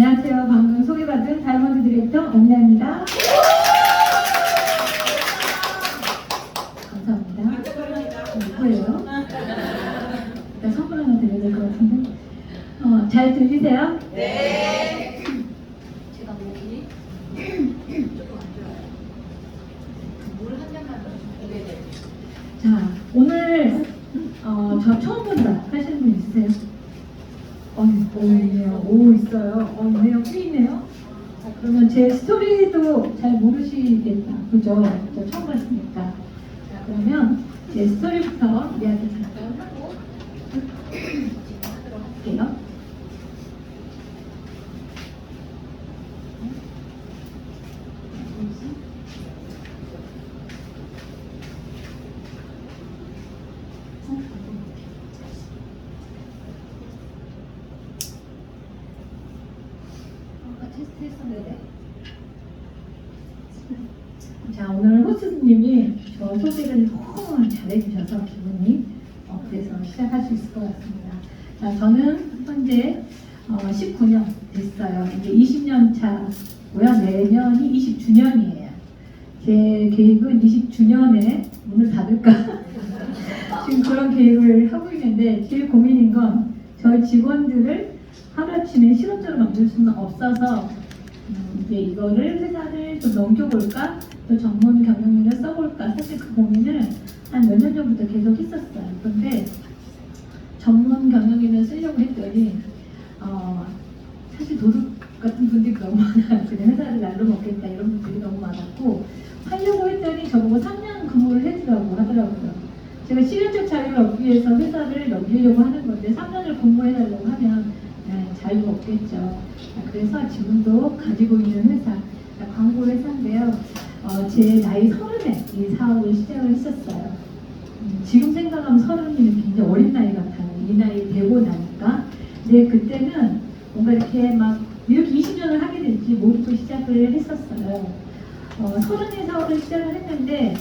안녕하세요. 방금 소개받은 다이아몬드 디렉터 엄나입니다. 감사합니다. 누구예요? 일단 선물 하나 드려야 될 것 같은데. 잘 들리세요? 네. 제가 목이 조금 안 좋아요. 물 한 잔만 더 주세요. 네네. 자, 오늘 저 처음 본다 하시는 분 있으세요? 있네요. 오, 있어요. 있네요. 꽤 있네요. 자, 그러면 제 스토리도 잘 모르시겠다. 그죠? 저 처음 봤으니까. 자, 그러면 제 스토리부터 이야기 잠깐 하고 진행하도록 할게요. 테스트 했었는데. 자, 오늘 호스트님이 저 소개를 너무 잘해주셔서 기분이 그래서 시작할 수 있을 것 같습니다. 자, 저는 현재 19년 됐어요. 이제 20년 차고요. 내년이 20주년이에요. 제 계획은 20주년에 문을 닫을까 지금 그런 계획을 하고 있는데, 제일 고민인 건 저희 직원들을 하루아침에 실업자로 만들 수는 없어서 이제 이거를 회사를 좀 넘겨볼까, 또 전문 경영인을 써볼까, 사실 그 고민을 한 몇 년 전부터 계속 했었어요. 그런데 전문 경영인을 쓰려고 했더니 사실 도둑 같은 분들이 너무 많아요. 그냥 회사를 날로 먹겠다 이런 분들이 너무 많았고, 하려고 했더니 저보고 3년 근무를 해주라고 하더라고요. 제가 실현적 자유를 얻기 위해서 회사를 넘기려고 하는 건데 3년을 근무해달라고 하면 자유가 없겠죠. 그래서 지금도 가지고 있는 회사, 광고 회사인데요. 제 나이 30에 이 사업을 시작을 했었어요. 지금 생각하면 30이면 굉장히 어린 나이 같아요. 이 나이 되고 나니까. 근데 그때는 뭔가 이렇게 막 이렇게 20년을 하게 될지 모르고 시작을 했었어요. 30의 사업을 시작을 했는데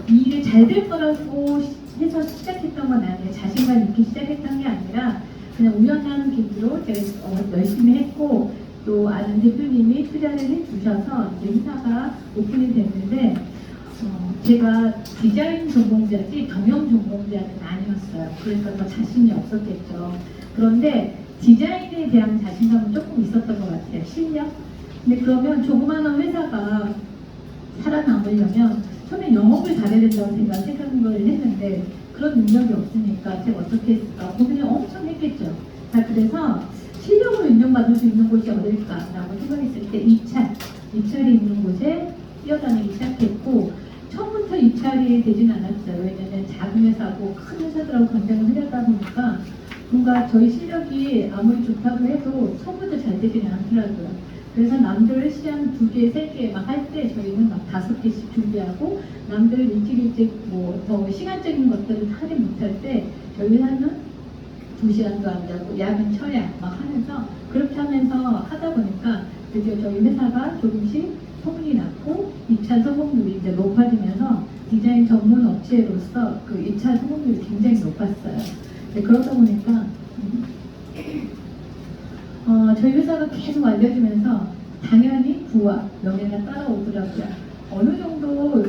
이 일이 잘 될 거라고 해서 시작했던 건 아니에요. 자신감 있게 시작했던 게 아니라 그냥 우연한 계기로 제가 열심히 했고, 또 아는 대표님이 투자를 해주셔서 이제 회사가 오픈이 됐는데, 제가 디자인 전공자지 경영 전공자는 아니었어요. 그래서 더 자신이 없었겠죠. 그런데 디자인에 대한 자신감은 조금 있었던 것 같아요. 실력. 근데 그러면 조그마한 회사가 살아남으려면 처음에 영업을 잘해야 된다고 제가 생각을 했는데, 그런 능력이 없으니까 제가 어떻게 했을까 고민을 엄청 했겠죠. 자, 그래서 실력으로 인정받을 수 있는 곳이 어딜까라고 생각했을 때 입찰이 있는 곳에 뛰어다니기 시작했고, 처음부터 입찰이 되진 않았어요. 왜냐면 작은 회사고 큰 회사들하고 경쟁을 하려다 보니까 뭔가 저희 실력이 아무리 좋다고 해도 처음부터 잘 되지는 않더라고요. 그래서 남들 시간 2개, 3개 막 할 때 저희는 막 5개씩 준비하고, 남들 일찍 뭐 더 시간적인 것들을 하지 못할 때 저희 회사는 2시간도 안 자고 야근 철야 막 하면서, 그렇게 하면서 하다 보니까 드디어 저희 회사가 조금씩 소문이 났고 입찰 성공률이 이제 높아지면서 디자인 전문 업체로서 그 입찰 성공률이 굉장히 높았어요. 그러다 보니까 저희 회사가 계속 알려지면서 당연히 부와 명예가 따라오더라고요. 어느 정도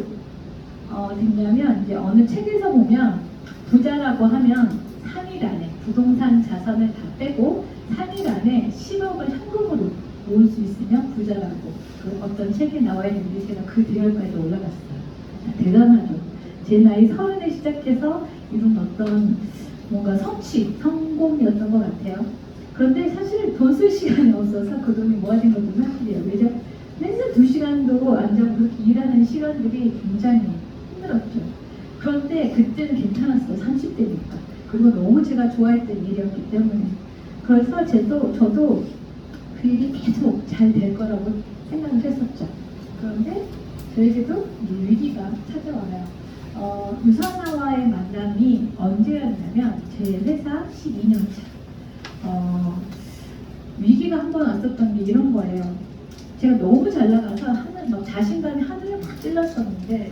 됐냐면, 이제 어느 책에서 보면 부자라고 하면 3일 안에 부동산 자산을 다 빼고 3일 안에 10억을 현금으로 모을 수 있으면 부자라고 그 어떤 책에 나와 있는데, 제가 그 대열까지 올라갔어요. 대단하죠. 제 나이 30에 시작해서 이룬 어떤 뭔가 성공이었던 것 같아요. 그런데 사실 돈 쓸 시간이 없어서 그 돈이 모아진 것도 사실이에요. 왜죠? 맨날 2시간도 안 자고 그렇게 일하는 시간들이 굉장히 힘들었죠. 그런데 그때는 괜찮았어요. 30대니까. 그리고 너무 제가 좋아했던 일이었기 때문에. 그래서 저도 그 일이 계속 잘 될 거라고 생각을 했었죠. 그런데 저에게도 위기가 찾아와요. 유선화와의 만남이 언제였냐면 제 회사 12년 차. 위기가 한 번 왔었던 게 이런 거예요. 제가 너무 잘 나가서 막 자신감이 하늘을 막 찔렀었는데,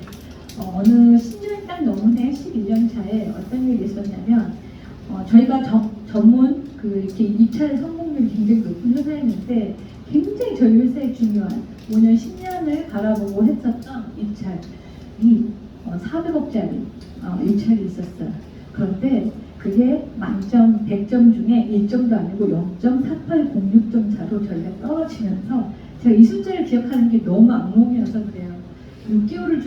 어느 10년이 딱 넘은 해 11년 차에 어떤 일이 있었냐면, 저희가 전문 그 이렇게 입찰 성공률이 굉장히 높은 회사였는데 굉장히 저희 회사에 중요한 5년, 10년을 바라보고 했었던 입찰이 400억짜리 입찰이 있었어요. 그런데 그게 만점 100점 중에 1점도 아니고 0.4806점 차로 저희가 떨어지면서 제가 이 숫자를 기억하는 게 너무 악몽이어서 그래요. 6개월을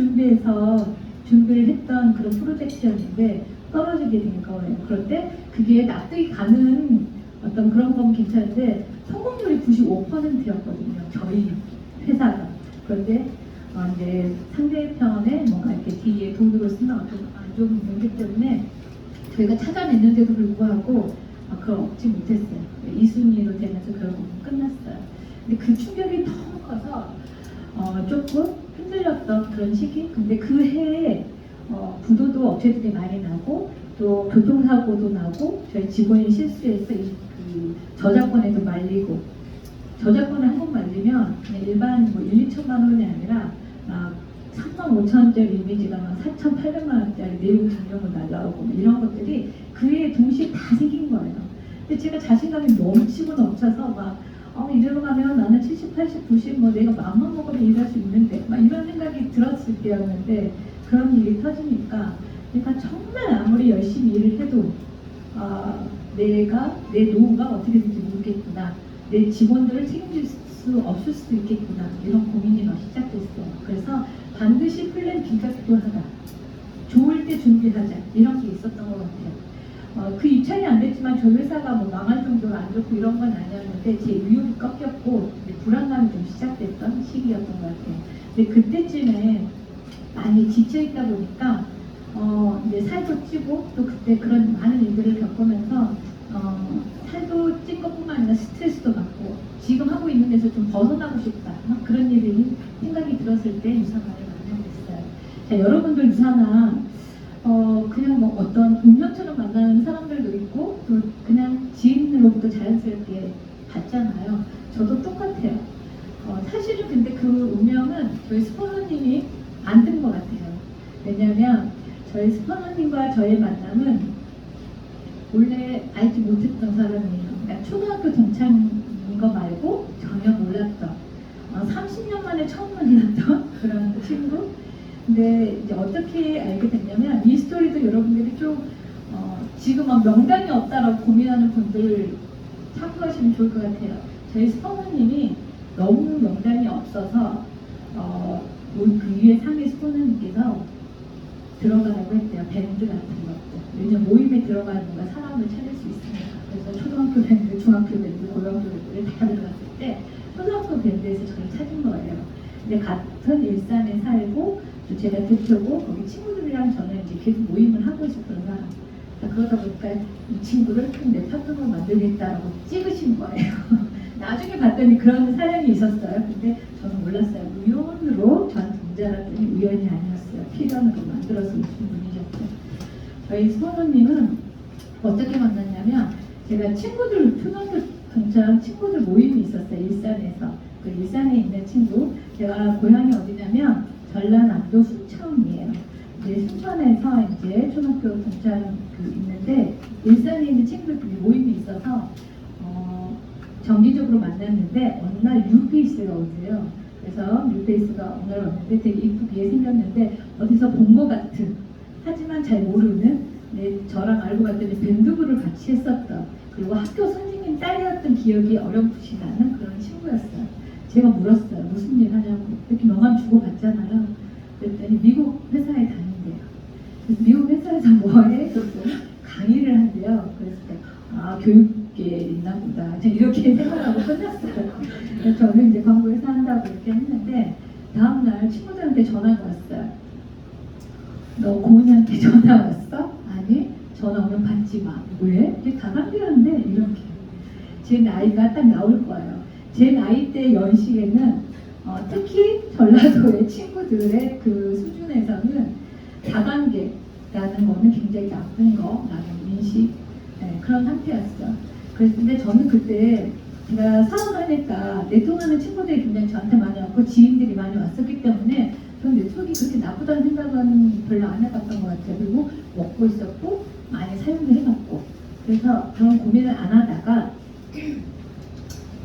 준비를 했던 그런 프로젝트였는데 떨어지게 된 거예요. 그런데 그게 납득이 가는 어떤 그런 건 괜찮은데 성공률이 95%였거든요. 저희 회사가. 그런데 이제 상대편에 뭔가 이렇게 뒤에 돈으로 쓰는 어떤 안 좋은 문제 때문에 저희가 찾아냈는데도 불구하고 그걸 얻지 못했어요. 2순위로 되면서 결국은 끝났어요. 근데 그 충격이 너무 커서 조금 흔들렸던 그런 시기. 근데 그 해에 부도도 업체들이 많이 나고 또 교통사고도 나고 저희 직원이 실수해서 그 저작권에도 말리고 저작권에 한 번 말리면 그냥 일반 뭐 1, 2천만 원이 아니라 3만 5천 원짜리 이미지가 막 4,800만 원짜리 내용 증명으로 날라오고 뭐 이런 것들이 그 해에 동시에 다 생긴 거예요. 근데 제가 자신감이 넘치고 넘쳐서 막 이대로 가면 나는 70, 80, 90 뭐 내가 마음만 먹으면 일할 수 있는데 막 이런 생각이 들었을 때였는데 그런 일이 터지니까 그러니까 정말 아무리 열심히 일을 해도 내가 내 노후가 어떻게 될지 모르겠구나. 내 직원들을 책임질 수 없을 수도 있겠구나. 이런 고민이 막 시작됐어요. 그래서 반드시 플랜 B가 필요하다. 좋을 때 준비하자. 이런 게 있었던 것 같아요. 그 입찰이 안 됐지만 저희 회사가 뭐 망할 정도로 안 좋고 이런 건 아니었는데 제 의욕이 꺾였고 불안감이 좀 시작됐던 시기였던 것 같아요. 근데 그때쯤에 많이 지쳐있다 보니까 이제 살도 찌고 또 그때 그런 많은 일들을 겪으면서 살도 찐 것뿐만 아니라 스트레스도 받고 지금 하고 있는 데서 좀 벗어나고 싶다 막 그런 일이 생각이 들었을 때 유산만을 만나게 됐어요. 자, 여러분들 유산아 그냥 뭐 어떤 운명처럼 만나는 사람들도 있고 또 그냥 지인으로부터 자연스럽게 받잖아요. 저도 똑같아요. 사실은 근데 그 운명은 저희 스포너님이 만든 것 같아요. 왜냐하면 저희 스포너님과 저의 만남은 원래 알지 못했던 사람이에요. 그러니까 초등학교 동창인 거 말고 전혀 몰랐던 30년 만에 처음 만났던 그런 친구. 근데 이제 어떻게 알게 됐냐면 이 스토리도 여러분들이 좀 지금 명단이 없다라고 고민하는 분들 참고하시면 좋을 것 같아요. 저희 스포너님이 너무 명단이 없어서 그 위에 상위 스포너님께서 들어가라고 했대요. 밴드 같은 것도. 왜냐면 모임에 들어가는 뭔가 사람을 찾을 수 있으니까. 그래서 초등학교 밴드, 중학교 밴드, 고등학교 밴드를 다 들어갔을 때 초등학교 밴드에서 저를 찾은 거예요. 근데 같은 일산에 살고 또 제가 대표고 거기 친구들이랑 저는 이제 계속 모임을 하고 있었던 사람. 그러다 보니까 이 친구를 내 파트너로 만들겠다라고 찍으신 거예요. 나중에 봤더니 그런 사연이 있었어요. 근데 저는 몰랐어요. 우연으로 저한테 문제 알았더니 우연이 아니었어요. 필연으로 만들어서 오신 분이셨어요. 저희 스포너님은 어떻게 만났냐면 제가 친구들, 초등학교 동창 친구들 모임이 있었어요. 일산에서. 그 일산에 있는 친구, 제가 고향이 어디냐면 전라남도 순천이에요. 이제 순천에서 이제 초등학교 동창 있는데 일산에 있는 친구들끼리 모임이 있어서 정기적으로 만났는데 어느 날 뉴페이스가 오세요. 그래서 뉴페이스가 어느 날 왔는데 되게 이쁘게 생겼는데 어디서 본 것 같은 하지만 잘 모르는 저랑 알고 봤더니 밴드부를 같이 했었던 그리고 학교 선생님 딸이었던 기억이 어렴풋이 나는 그런 친구였어요. 제가 물었어요. 무슨 일 하냐고. 이렇게 명함 주고 갔잖아요. 그랬더니 미국 회사에 다닌대요. 그래서 미국 회사에서 뭐해? 그랬더니 강의를 한대요. 그래서 교육계에 있나 보다. 이렇게 생각하고 끝났어요. 그래서 저는 이제 광고회사 한다고 이렇게 했는데 다음날 친구들한테 전화가 왔어요. 너 고은이한테 전화 왔어? 아니, 전화 오면 받지 마. 왜? 이게 다단계였는데 이렇게. 제 나이가 딱 나올 거예요. 제 나이 때 연식에는 특히 전라도의 친구들의 그 수준에서는 다단계라는 거는 굉장히 나쁜 거라는 인식 그런 상태였어요. 그랬는데 저는 그때 제가 사업을 하니까 내통하는 친구들이 굉장히 저한테 많이 왔고 지인들이 많이 왔었기 때문에 저는 내 속이 그렇게 나쁘다는 생각은 별로 안 해봤던 것 같아요. 그리고 먹고 있었고 많이 사용도 해봤고 그래서 그런 고민을 안 하다가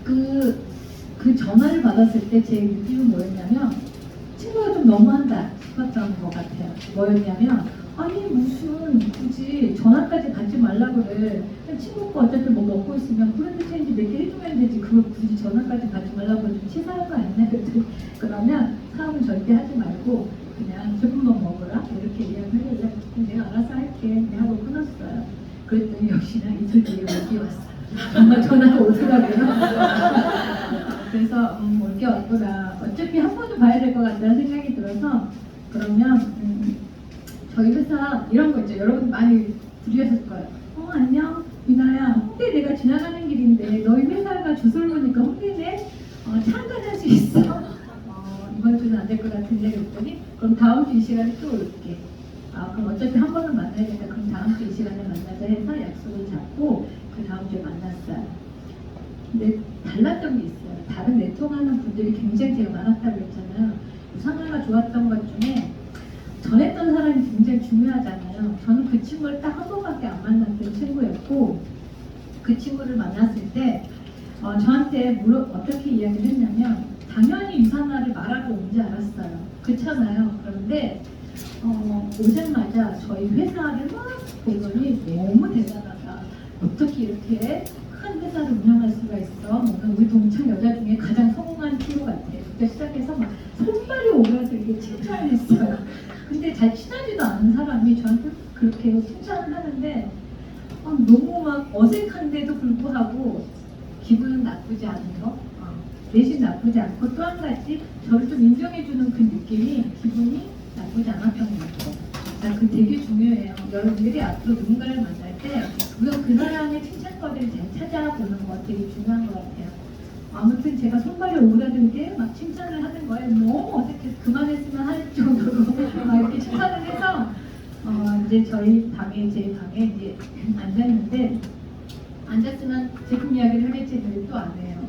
그 전화를 받았을 때 제 느낌은 뭐였냐면 친구가 좀 너무한다 싶었던 것 같아요. 뭐였냐면 아니 무슨 굳이 전화까지 받지 말라 그래. 친구가 어차피 뭐 먹고 있으면 브랜드 체인지 몇 개 해주면 되지. 그걸 굳이 전화까지 받지 말라고 좀 치사한 거 아니냐. 그러면 사업은 절대 하지 말고 그냥 제품만 먹어라 이렇게 이야기를 해서 내가 알아서 할게 하고 끊었어요. 그랬더니 역시나 이틀 뒤에 올게 왔어요. 정말 전화가 오더라고요. 그래서 올게 왔구나. 어차피 한 번은 봐야 될 것 같다는 생각이 들어서 그러면 저희 회사 이런 거 있죠. 여러분 많이 들으셨을 거예요. 안녕 미나야. 홍대 내가 지나가는 길인데 너희 회사가 주소를 보니까 홍대네. 차 한잔 할 수 있어? 이번 주는 안 될 것 같은데 그랬더니 그럼 다음 주 이 시간에 또 올게. 그럼 어차피 한 번은 만나야 되니까 그럼 다음 주 이 시간에 만나자 해서 약속을 잡고 그 다음 주에 만났어요. 근데 달랐던 게 있어요. 다른 네트워크하는 분들이 굉장히 제가 많았다고 했잖아요. 상황가 좋았던 것 중에 전했던 사람이 굉장히 중요하잖아요. 저는 그 친구를 딱 한 번밖에 안 만났던 친구였고 그 친구를 만났을 때 저한테 어떻게 이야기를 했냐면 당연히 유산화를 말하고 온 줄 알았어요. 그렇잖아요. 그런데 오자마자 저희 회사를 막 보더니 너무 대단하다. 어떻게 이렇게 큰 회사를 운영할 수가 있어? 뭔가 우리 동창 여자 중에 가장 성공한 프로 같아. 그때 시작해서 막 손발이 오면서 이렇게 칭찬을 했어요. 근데 잘 친하지도 않은 사람이 저한테 그렇게 칭찬을 하는데 너무 막 어색한데도 불구하고 기분은 나쁘지 않은 거, 대신 나쁘지 않고 또 한 가지 저를 좀 인정해주는 그 느낌이 기분이 나쁘지 않았던 것 같아요. 그 되게 중요해요. 여러분들이 앞으로 누군가를 만날 때 그 사람의 칭찬거리를 잘 찾아보는 거 되게 중요한 것 같아요. 아무튼 제가 손발이 오그라들게 막 칭찬을 하는 거예요. 너무 어색해서 그만했으면 할 정도로 막 이렇게 칭찬을 해서 이제 저희 방에 제 방에 이제 앉았는데 앉았으면 제품 이야기를 하겠지 또 안 해요.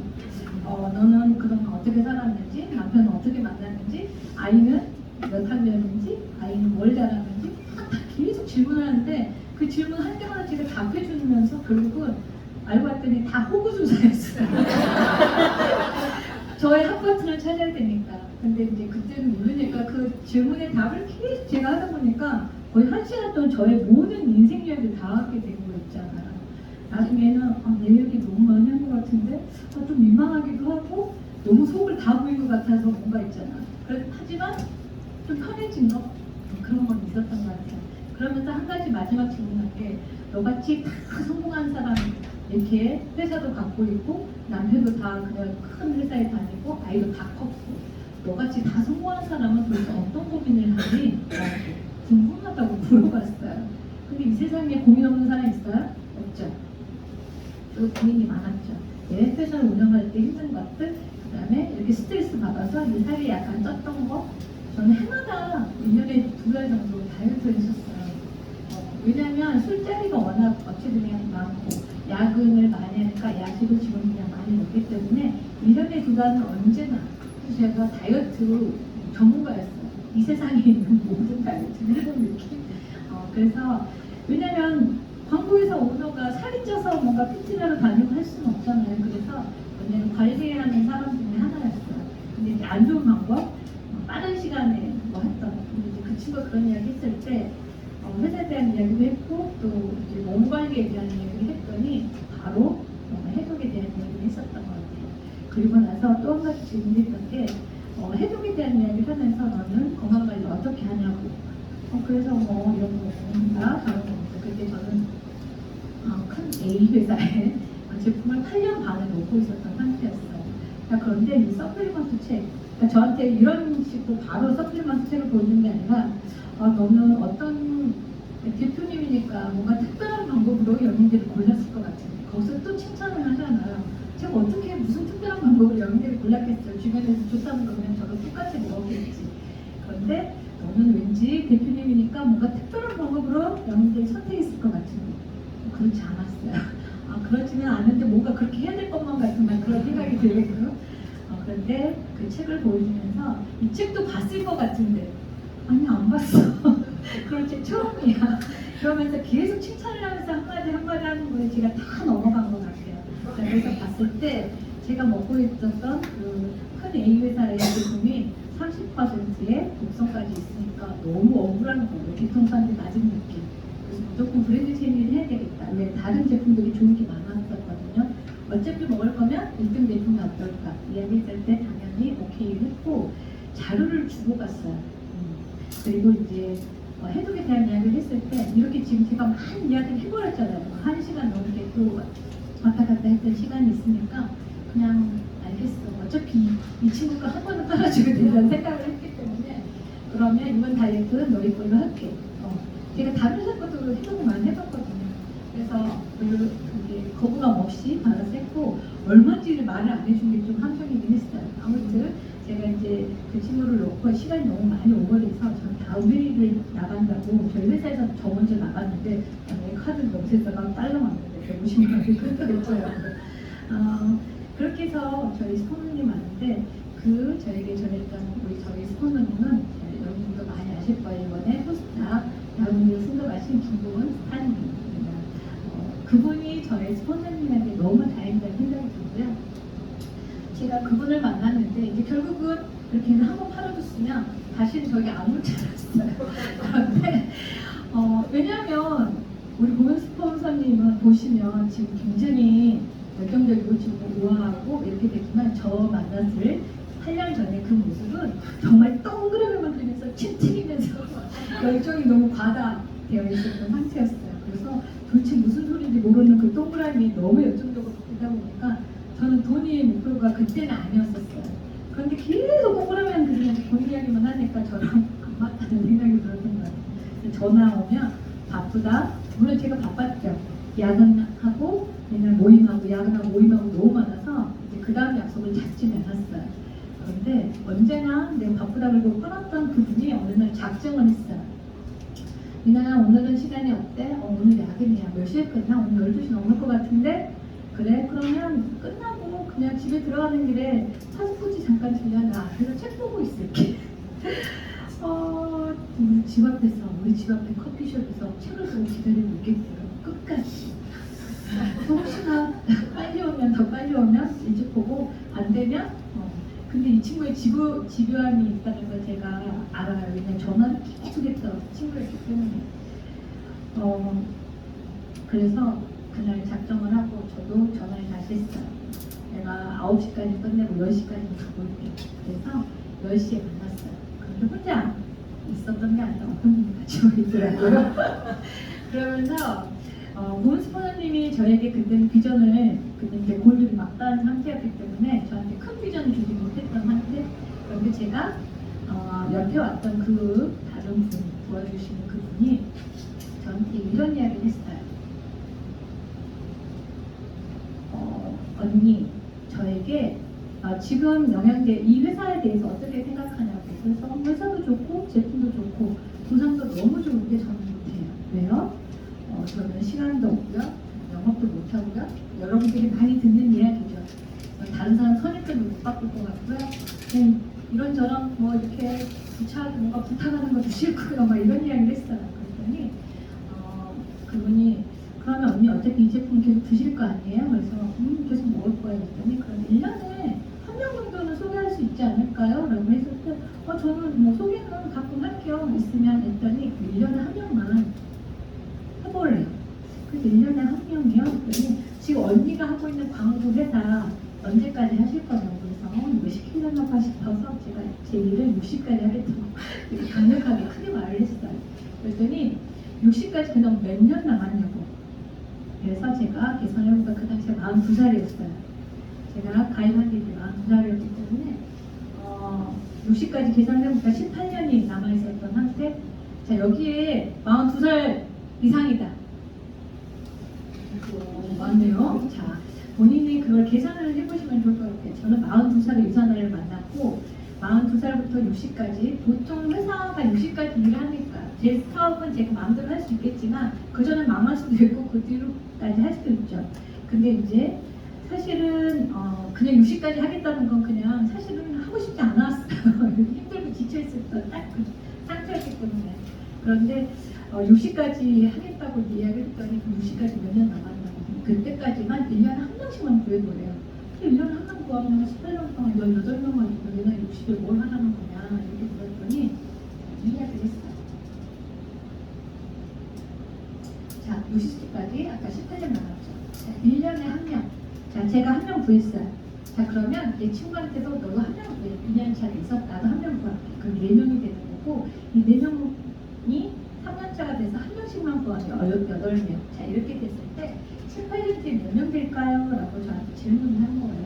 너는 그동안 어떻게 살았는지, 남편은 어떻게 만났는지, 아이는 몇 학년인지, 아이는 뭘 잘하는지 다 계속 질문하는데 그 질문 할 때마다 제가 답해주면서 결국은 알고 봤더니 다 호구조사였어요. 저의 핫버튼을 찾아야 되니까. 근데 이제 그때는 모르니까 그 질문에 답을 계속 제가 하다 보니까 거의 1시간 동안 저의 모든 인생 이야기를 다 하게 된 거 있잖아요. 나중에는 내 얘기 너무 많이 한 것 같은데 좀 민망하기도 하고 너무 속을 다 보인 것 같아서 뭔가 있잖아. 하지만 좀 편해진 거? 그런 건 있었던 것 같아요. 그러면서 한 가지 마지막 질문할 게 너같이 다 성공한 사람 이렇게 회사도 갖고 있고 남편도 다 그냥 큰 회사에 다니고 아이도 다 컸고 너같이 다 성공한 사람은 도대체 어떤 고민을 하니? 궁금하다고 물어봤어요. 근데 이 세상에 고민 없는 사람 있어요? 없죠. 또 고민이 많았죠. 내 회사를 운영할 때 힘든 것들, 그 다음에 이렇게 스트레스 받아서 이 살이 약간 쪘던 거, 저는 해마다 1년에 2달 정도 다이어트를 했었어요. 왜냐면 술자리가 워낙 어찌되면 많고 야근을 많이 하니까 야식을 지금 그냥 많이 먹기 때문에 1년에 2달은 언제나 제가 다이어트 전문가였어요. 이 세상에 있는 모든 다이어트를 해본 느낌. 그래서 왜냐면 광고회사 오너가 살이 쪄서 뭔가 피트니스로 다니고 할 수는 없잖아요. 그래서 왜냐면 관리해야 하는 사람 중에 하나였어요. 근데 이제 안 좋은 방법, 빠른 시간에 뭐 했던. 근데 이제 그 친구가 그런 이야기 했을 때 회사에 대한 이야기도 했고 또 이제 몸 관리에 대한 이야기를 했더니 바로 해독에 대한 이야기를 했었던 것 같아요. 그리고 나서 또 한 가지 질문했던 게 해독에 대한 이야기를 하면서 너는 건강 관리 어떻게 하냐고. 그래서 뭐 이런 거 먹는다 저런 거 먹는다. 그때 저는 큰 A 회사에 제품을 8년 반을 놓고 있었던 상태였어요. 그런데 이 서플리먼트 책, 저한테 이런 식으로 바로 서플리먼트 책을 보여주는 게 아니라 너는 어떤 대표님이니까 뭔가 특별한 방법으로 연인들을 골랐을 것 같은데 거기서 또 칭찬을 하잖아요. 제가 어떻게 무슨 특별한 방법으로 연인들을 골랐겠어요. 주변에서 좋다는 거면 저도 똑같이 먹었겠지. 그런데 너는 왠지 대표님이니까 뭔가 특별한 방법으로 연인들을 선택했을 것 같은데 그렇지 않았어요. 그렇지는 않은데 뭔가 그렇게 해야 될 것만 같은 그런 생각이 들고요. 그런데 그 책을 보여주면서 이 책도 봤을 것 같은데 아니 안 봤어. 그런 책 처음이야. 그러면서 계속 칭찬을 하면서 한마디 한마디 하는 거에 제가 다 넘어간 것 같아요. 그래서 봤을 때 제가 먹고 있었던 그 큰 A 회사의 제품이 30%의 독성까지 있으니까 너무 억울한 거예요. 뒤통수한테 낮은 느낌. 그래서 무조건 브랜드 체인지를 해야 되겠다. 왜 다른 제품들이 좋은 게 많았었거든요. 어차피 먹을 거면 1등 제품이 어떨까 이야기했을 때 당연히 오케이 했고 자료를 주고 갔어요. 그리고 이제 해독에 대한 이야기를 했을 때 이렇게 지금 제가 많은 이야기를 해버렸잖아요. 1시간 넘게 또 왔다 갔다 했던 시간이 있으니까 그냥 알겠어. 어차피 이 친구가 한 번은 빨아주게 된다는 생각을 했기 때문에 그러면 이번 다이어트는 너희 걸로 할게. 제가 다른 회사 것도 해독을 많이 해봤거든요. 그래서 그게 거부감 없이 받아냈고 얼마인지를 말을 안 해준 게 좀 함정이긴 했어요. 아무튼 제가 이제 그 친구를 놓고 시간이 너무 많이 오버돼서 저는 다음 회의를 나간다고 저희 회사에서 저 먼저 나갔는데 카드를 넘쳤다가 딸려왔는데 150만 원이 끊겨냈어요. 그렇게 해서 저희 스폰서님한테 그 저에게 전했던 우리 저희 스폰서님은 여러분도 많이 아실 거예요. 이번에 포스타 여러분들 승급하신 김보은 스타님입니다. 그분이 저의 스폰서님한테 너무 다행이라는 생각이 들고요. 제가 그분을 만났는데 이제 결국은 그렇게 해서 한번 팔아줬으면 다시는 저에게 안 올 줄 알았어요. 그런데 왜냐하면 우리 보은 스폰서님은 보시면 지금 굉장히 열정적이고 지금 우아하고 이렇게 됐지만 저 만났을 8년 전에 그 모습은 정말 동그라미만 그리면서 침 튀기면서 열정이 너무 과다되어 있었던 상태였어요. 그래서 도대체 무슨 소리인지 모르는 그 동그라미 너무 열정적으로 보다 보니까 저는 돈이 목표가 그때는 아니었었어요. 그런데 계속 동그라미만 그리면서 돈 이야기만 하니까 저랑 안 맞다는 생각이 들었던 것 같아요. 전화 오면 바쁘다. 물론 제가 바빴죠. 야근하고 맨날 모임하고 야근하고 모임하고 너무 많아서 이제 그 다음 약속을 잡지 않았어요. 그런데 언제나 내가 바쁘다 그러고 끊었던 그분이 어느 날 작정을 했어요. 미나야 오늘은 시간이 어때? 오늘 야근이야. 몇 시에 끝나? 오늘 12시 넘을 것 같은데? 그래? 그러면 끝나고 그냥 집에 들어가는 길에 파스포지 잠깐 들려놔. 그래서 책 보고 있을게. 우리 집 앞에 커피숍에서 책을 보고 기다리고 있겠어요. 끝까지. 혹시나 빨리 오면 더 빨리 오면 일찍 보고 안 되면 근데 이 친구의 집요함이 있다는 걸 제가 알아요. 왜냐면 전화를 계속 했던 친구였기 때문에 그래서 그날 작정을 하고 저도 전화를 다시 했어요. 내가 9시까지 끝내고 10시까지 가볼게. 그래서 10시에 만났어요. 그런데 혼자 있었던 게 아니라 어떤 분이 같이 와 있더라고요. 그러면서 보은 스포너님이 저에게 그때는 비전을 그때 이제 골들이 막 따는 상태였기 때문에 저한테 큰 비전을 주지 못했던 상태. 그런데 제가 옆에 왔던 그 다른 분 도와주시는 그분이 저한테 이런 이야기를 했어요. 언니 저에게 지금 영양제 이 회사에 대해서 어떻게 생각하냐고. 그래서 회사도 좋고 제품도 좋고 보상도 너무 좋은데 저는 못해요. 왜요? 저는 시간도 없고요. 영업도 못하고요. 여러분들이 많이 듣는 이야기죠. 다른 사람 선입견도 못 바꿀 것 같고요. 이런저런 뭐 이렇게 부차하고 뭔가 부탁하는 것도 싫고요. 막 이런 이야기를 했어요. 그랬더니 그분이 그러면 언니 어차피 이 제품 계속 드실 거 아니에요? 그래서 계속 먹을 거예요. 그랬더니 그럼 1년에 한 명 정도는 소개할 수 있지 않을까요? 라고 했을 때 저는 뭐 소개는 가끔 할게요. 있으면 했더니 1년에 한 명만 해볼래요. 그래서 1년에 한 명이요? 그랬더니 지금 언니가 하고 있는 광고 회사 언제까지 하실 거냐고. 그래서 이거 시키려나 싶어서 제가 제 일을 60까지 하겠다고 이렇게 강력하게 크게 말을 했어요. 그랬더니 60까지 그냥 몇 년 남았냐고. 그래서 제가 계산해보니까 그 당시에 42살이었어요. 제가 가입한 게 42살이었기 때문에 60까지 계산해보니까 18년이 남아있었던 상태. 자, 여기에 42살 이상이다. 맞네요. 자, 본인이 그걸 계산을 해보시면 좋을 것 같아요. 저는 42살의 유산을 만났고 42살부터 60까지 보통 회사가 60까지 일을 하니까 제 사업은 제가 마음대로 할 수 있겠지만 그 전에 망할 수도 있고 그 뒤로까지 할 수도 있죠. 근데 이제 사실은 그냥 60까지 하겠다는 건 그냥 사실은 하고 싶지 않았어요. 힘들고 지쳐있었던 딱 그 상태였기 때문에. 그런데 60까지 하겠다고 이야기를 했더니 그 60까지 몇 년 남았냐고. 그때까지만 1년에 한 명씩만 구해보래요. 1년에 한 명 구하면 18년 동안 18명만 있고 내가 60을 뭘 하라는 거냐 이렇게 물었더니 이 이야기를 했어요. 자, 60까지 아까 18년 남았죠. 자, 1년에 한 명. 자, 제가 한 명 구했어요. 자, 그러면 내 친구한테도 너도 한 명 구해. 2년 차에 있어. 나도 한 명 구할게. 그럼 4명이 되는 거고, 이 4명이 3년차가 돼서 한 명씩만 구하면 8명. 자, 이렇게 됐을 때 7, 8년 뒤에 몇 명 될까요? 라고 저한테 질문을 한 거예요.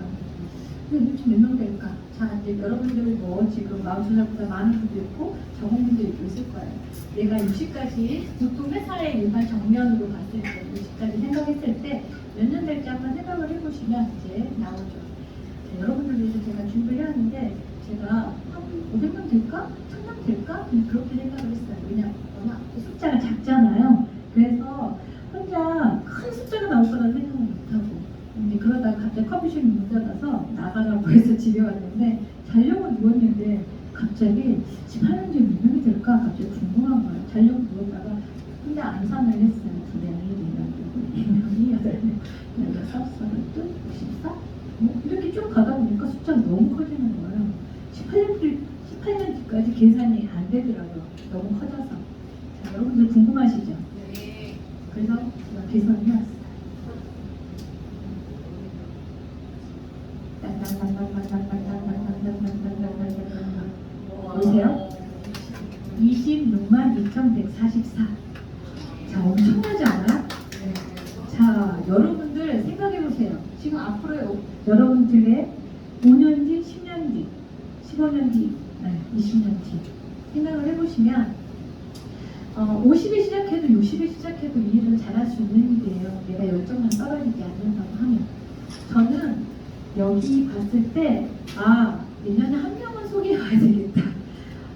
근데 도대체 몇 명 될까? 자, 이제 여러분들 뭐 지금 42살보다 많은 분도 있고 적은 분도 있을 거예요. 내가 60까지 보통 회사의 일반 정년으로 봤을 때 60까지 생각했을 때 몇 년 될지 한번 생각을 해보시면 이제 나오죠. 자, 여러분들 위해서 제가 준비를 해왔는데 제가 한 500명 될까? 1000명 될까? 그렇게 생각을 했어요. 왜냐하면 숫자가 작잖아요. 그래서 혼자 큰 숫자가 나올 거라는 생각을 못하고 근데 그러다가 갑자기 커피숍이 문 닫아서 나가라고 해서 집에 왔는데 자려고 누웠는데 갑자기 18년 뒤에 몇 명이 될까? 갑자기 궁금한 거예요. 자려고 누웠다가 근데 안산을 했어요. 2명이, 4명이, 4명이, 8명, 16, 54? 뭐 이렇게 쭉 가다 보니까 숫자가 너무 커지는 거예요. 18년 뒤까지 계산이 안 되더라고요. 너무 커져서. 자, 여러분들 궁금하시죠? 네. 그래서 제가 계산을 해왔어요. 보세요. 26만 2144. 자, 엄청나지 않아요? 자, 여러분들 생각해보세요. 지금 앞으로 여러분들의 5년 뒤, 10년 뒤, 15년 뒤, 20년 뒤 생각을 해보시면 50에 시작해도 60에 시작해도 이 일을 잘할 수 있는 일이에요. 내가 열정만 떨어지지 않는다고 하면. 저는 여기 봤을 때 1년에 한 명은 소개해야 되겠다.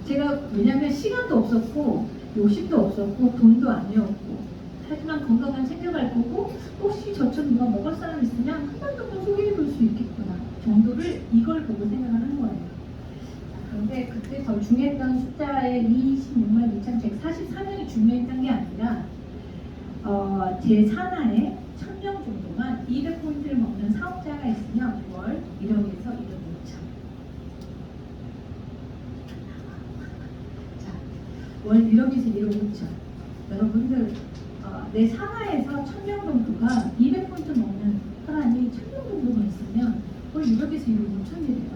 제가 왜냐면 시간도 없었고 욕심도 없었고 돈도 아니었고 하지만 건강은 챙겨갈 거고 혹시 저처럼 누가 먹을 사람 있으면 한 번 정도 소개해 볼 수 있겠구나 정도를 이걸 보고 생각을 한 거예요. 그런데 그때 더 중요했던 숫자의 26만 2144명이 중요했던 게 아니라 제 산하에 1000명 정도만 200포인트를 먹는 사업자가 있으면 월 1억에서 1억 5천. 자, 월 1억에서 1억 5천. 여러분들 내 산하에서 1000명 정도가 200포인트 먹는 사람이 1000명 정도만 있으면 월 1억에서 1억 5천이래요.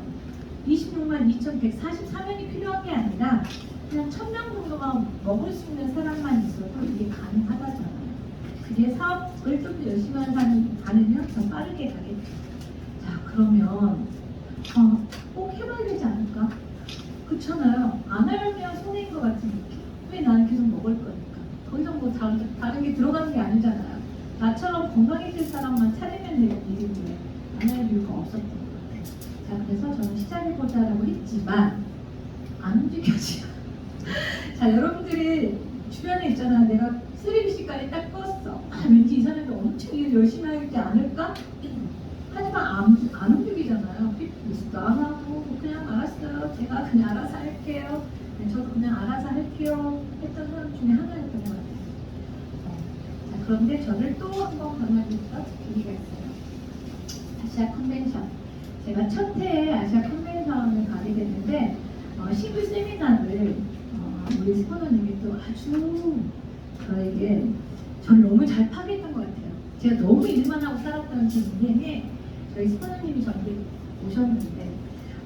26만 2144명이 필요한 게 아니라 그냥 1000명 정도만 먹을 수 있는 사람만 있어도 이게 가능하다잖아요. 그게 사업을 좀 더 열심히 하는 사람이 많으면 더 빠르게 가겠죠. 자, 그러면 꼭 해봐야 되지 않을까? 그렇잖아요. 안 하려면 손해인 것 같은 느낌. 왜 나는 계속 먹을 거니까. 더 이상 뭐 다른 게 들어가는 게 아니잖아요. 나처럼 건강해질 사람만 찾으면 되는 일인데 안 할 이유가 없었던 것 같아요. 자, 그래서 저는 시작해보자라고 했지만 안 움직여지요. 자, 여러분들이 주변에 있잖아. 내가 3BC까지 딱 껐어. 왠지 이 사람이 엄청 일 열심히 하지 않을까? 하지만 안 움직이잖아요. 리스트 안 하고 그냥 알았어요. 제가 그냥 알아서 할게요. 네, 저도 그냥 알아서 할게요. 했던 사람 중에 하나였던 것 같아요. 자, 그런데 저를 또 한 번 강화했던 계기가 있어요. 아시아 컨벤션. 제가 첫 해에 아시아 컨벤션을 가게 됐는데 신규 세미나를 우리 스포너님이 또 아주 저에게 저를 너무 잘 파괴했던 것 같아요. 제가 너무 일만 하고 살았던 제 인생에 저희 스포너님이 저한테 오셨는데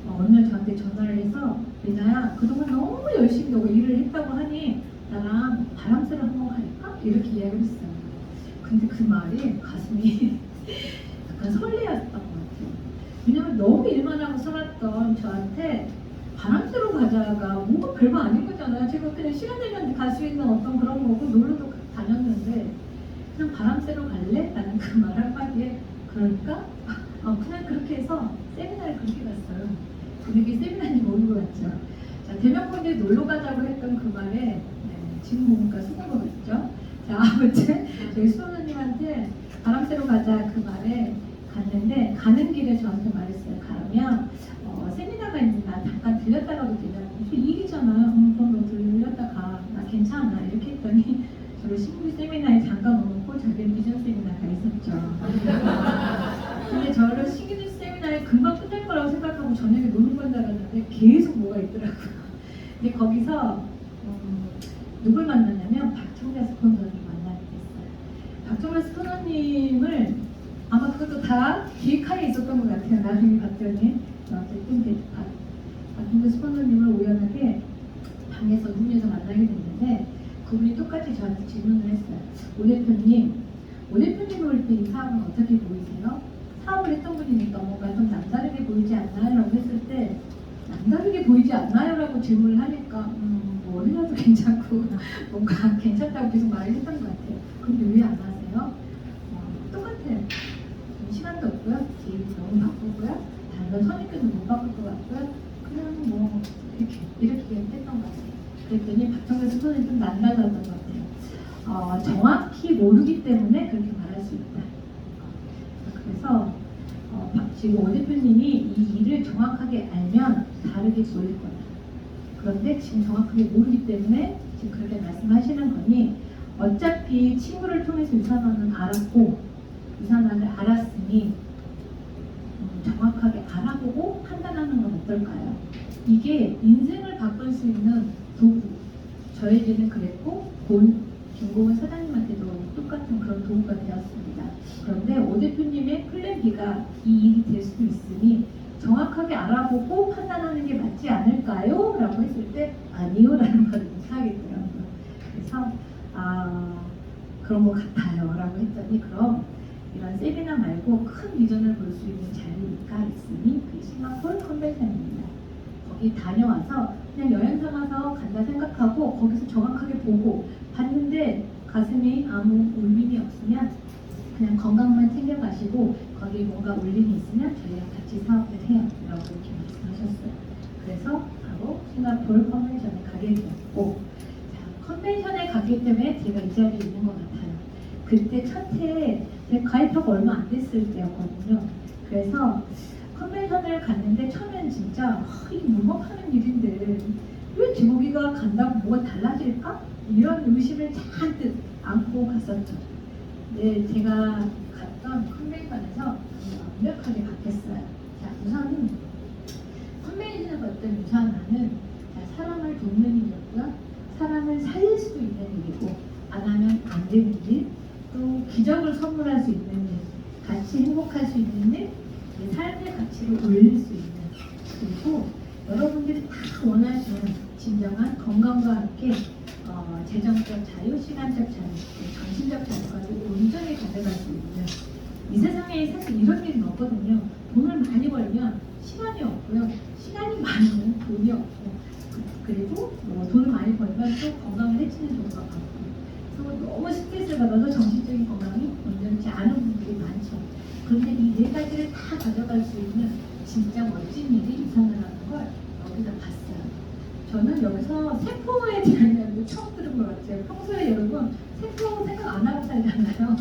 어느 날 저한테 전화를 해서 리나야 그동안 너무 열심히 너가 일을 했다고 하니 나랑 바람 쐬러 한번 갈까? 이렇게 이야기를 했어요. 근데 그 말이 가슴이 약간 설레었던 것 같아요. 왜냐면 너무 일만 하고 살았던 저한테 바람 쐬러 가자가 뭔가 별거 아닌 거잖아요. 제가 그냥 시간 되면 갈 수 있는 어떤 그런 거고 놀러도 다녔는데 그냥 바람 쐬러 갈래? 라는 그 말 한마디에 그럴까? 그냥 그렇게 해서 세미나를 그렇게 갔어요. 분위기 세미나인지 모르는 것 같죠. 자, 대명군에 놀러 가자고 했던 그 말에 지금 보니까 속은 것 같죠. 자, 아무튼 저희 수호자님한테 바람 쐬러 가자 그 말에 갔는데 가는 길에 저한테 말했어요. 가면 세미나가 있는데 나 잠깐 들렸다 가도 되냐고. 무슨 일이잖아요. 그럼 너 들렸다 가. 나 괜찮아. 이렇게 했더니 계속 뭐가 있더라고요. 근데 거기서 누굴 만났냐면 박정자 스폰서를 만나게 됐어요. 박정자 스폰서님을 아마 그것도 다 기획하에 있었던 것 같아요. 나중에 봤더니 어쨌든 박정자 스폰서님을 우연하게 방에서 눈에서 만나게 됐는데 그분이 똑같이 저한테 질문을 했어요. 오 대표님을 볼 때 이 사업은 어떻게 보이세요? 사업을 했던 분이니까 뭔가 좀 남다르게 보이지 않나요? 라고 했을 때 남다르게 보이지 않나요? 라고 질문을 하니까 뭘 해도 괜찮고 뭔가 괜찮다고 계속 말을 했던 것 같아요. 근데 왜 안 하세요? 똑같아요. 시간도 없고요. 기획이 너무 바쁘고요. 다른 선입견도 못 바꿀 것 같고요. 그냥 뭐 이렇게 했던 것 같아요. 그랬더니 박정자 스폰서는 좀 남달랐던 것 같아요. 정확히 모르기 때문에 그렇게 말할 수 있다. 그래서 지금 오 대표님이 이 일을 정확하게 알면 다르게 보일 거다. 그런데 지금 정확하게 모르기 때문에 지금 그렇게 말씀하시는 거니 어차피 친구를 통해서 유산원은 알았고 유산원을 알았으니 정확하게 알아보고 판단하는 건 어떨까요? 이게 인생을 바꿀 수 있는 도구. 저에게는 그랬고 김고은 사장님한테도 똑같은 그런 도구가 되었습니다. 그런데 오 대표님의 플랜 B가 이 일이 될 수도 있으니 정확하게 알아보고 판단하는 게 맞지 않을까요? 라고 했을 때 아니요 라는 말을 못하겠더라고요. 그래서 그런 것 같아요 라고 했더니 그럼 이런 세미나 말고 큰 비전을 볼 수 있는 자리가 있으니 그게 싱가포르 컨벤션입니다. 거기 다녀와서 그냥 여행 삼아서 간다 생각하고 거기서 정확하게 보고 봤는데 가슴이 아무 울림이 없으면 그냥 건강만 챙겨가시고 거기 뭔가 울림이 있으면 저희랑 같이 사업을 해요 라고 이렇게 말씀하셨어요. 그래서 바로 싱가포르 컨벤션에 가게 되었고 컨벤션에 갔기 때문에 제가 이 자리에 있는 것 같아요. 그때 첫해 제가 가입하고 얼마 안 됐을 때였거든요. 그래서 컨벤션을 갔는데 처음엔 진짜 이게 뭐가 하는 일인데 왜 제목이가 간다고 뭐가 달라질까? 이런 의심을 잔뜩 안고 갔었죠. 네, 제가 갔던 컨벤션에서 완벽하게 바뀌었어요. 자, 우선은 컨벤션에 갔던 유산화는 사람을 돕는 일이었고요. 사람을 살릴 수도 있는 일이고 안 하면 안 되는 일, 또 기적을 선물할 수 있는 일, 같이 행복할 수 있는 일, 삶의 가치를 올릴 수 있는, 그리고 여러분들이 다 원하시는 진정한 건강과 함께 재정적 자유, 시간적 자유, 정신적 자유까지 온전히 가져갈 수 있는, 이 세상에 사실 이런 일은 없거든요. 돈을 많이 벌면 시간이 없고요. 시간이 많으면 돈이 없고, 그리고 돈을 많이 벌면 또 건강을 해치는 경우가 많고, 그리고 너무 스트레스를 받아서 정신적인 건강이 온전치 않은 분들이 많죠. 그런데 이 네 가지를 다 가져갈 수 있는 진짜 멋진 일이 유산화라는 걸 여기서 봤어요. 저는 여기서 세포에 대한 이야기도 처음 들은 것 같아요. 평소에 여러분 세포 생각 안 하고 살잖아요.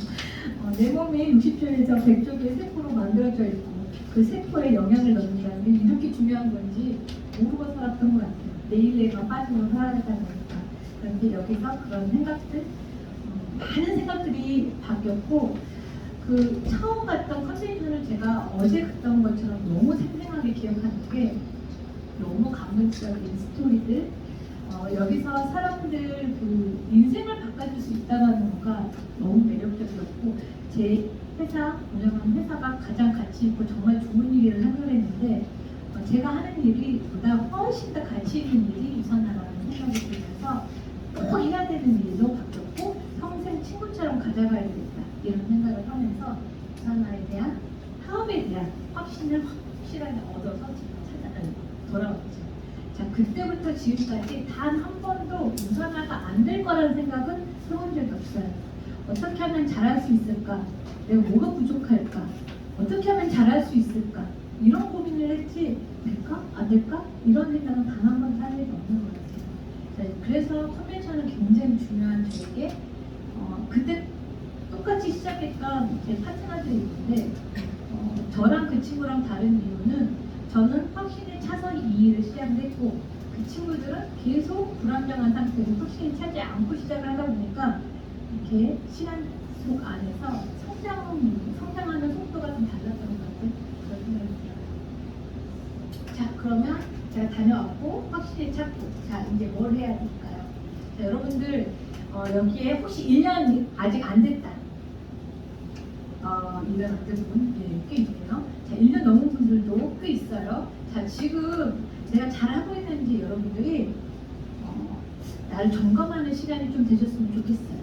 내 몸이 60조에서 100조 개의 세포로 만들어져 있고 그 세포에 영향을 넣는다는 게 이렇게 중요한 건지 모르고 살았던 것 같아요. 내일에만 빠지고 살아가다 보니까. 그런데 여기서 그런 생각들, 많은 생각들이 바뀌었고, 그 처음 갔던 컨벤션을 제가 어제 갔던 것처럼 너무 생생하게 기억하는 게 너무 감동적인 스토리들, 여기서 사람들 그 인생을 바꿔줄 수 있다는 거가 너무 매력적이었고, 제 회사, 운영하는 회사가 가장 가치 있고 정말 좋은 일을 생각했는데 제가 하는 일이 보다 훨씬 더 가치 있는 일이 유산화라는 생각이 들면서 꼭 해야 되는 일로 바뀌었고 평생 친구처럼 가져가야 되겠다 이런 생각을 하면서 유산화에 대한 사업에 대한 확신을 확실하게 얻어서 제가 돌아왔죠. 자, 그때부터 지금까지 단 한 번도 유산화가 안 될 거라는 생각은 해본 적이 없어요. 어떻게 하면 잘할 수 있을까? 내가 뭐가 부족할까? 어떻게 하면 잘할 수 있을까? 이런 고민을 했지, 될까? 안 될까? 이런 생각은 단 한 번도 한 적이 없는 것 같아요. 자, 그래서 컨벤션은 굉장히 중요한 저에게, 그때 똑같이 시작했던 제 파트너들이 있는데, 저랑 그 친구랑 다른 이유는 저는 확신에 차서 이 일을 시작했고, 그 친구들은 계속 불안정한 상태로 확신이 차지 않고 시작을 하다 보니까 이렇게 시간 속 안에서 성장하는 속도가 좀 달랐던 것 같아요. 그런 생각이 들어요. 자, 그러면 제가 다녀왔고 확실히 찾고 자 이제 뭘 해야 될까요? 자, 여러분들 여기에 혹시 1년 아직 안 됐다. 1년 안 된 분, 꽤 있네요. 자, 1년 넘은 분들도 꽤 있어요. 자, 지금 내가 잘하고 있는지 여러분들이 나를 점검하는 시간이 좀 되셨으면 좋겠어요.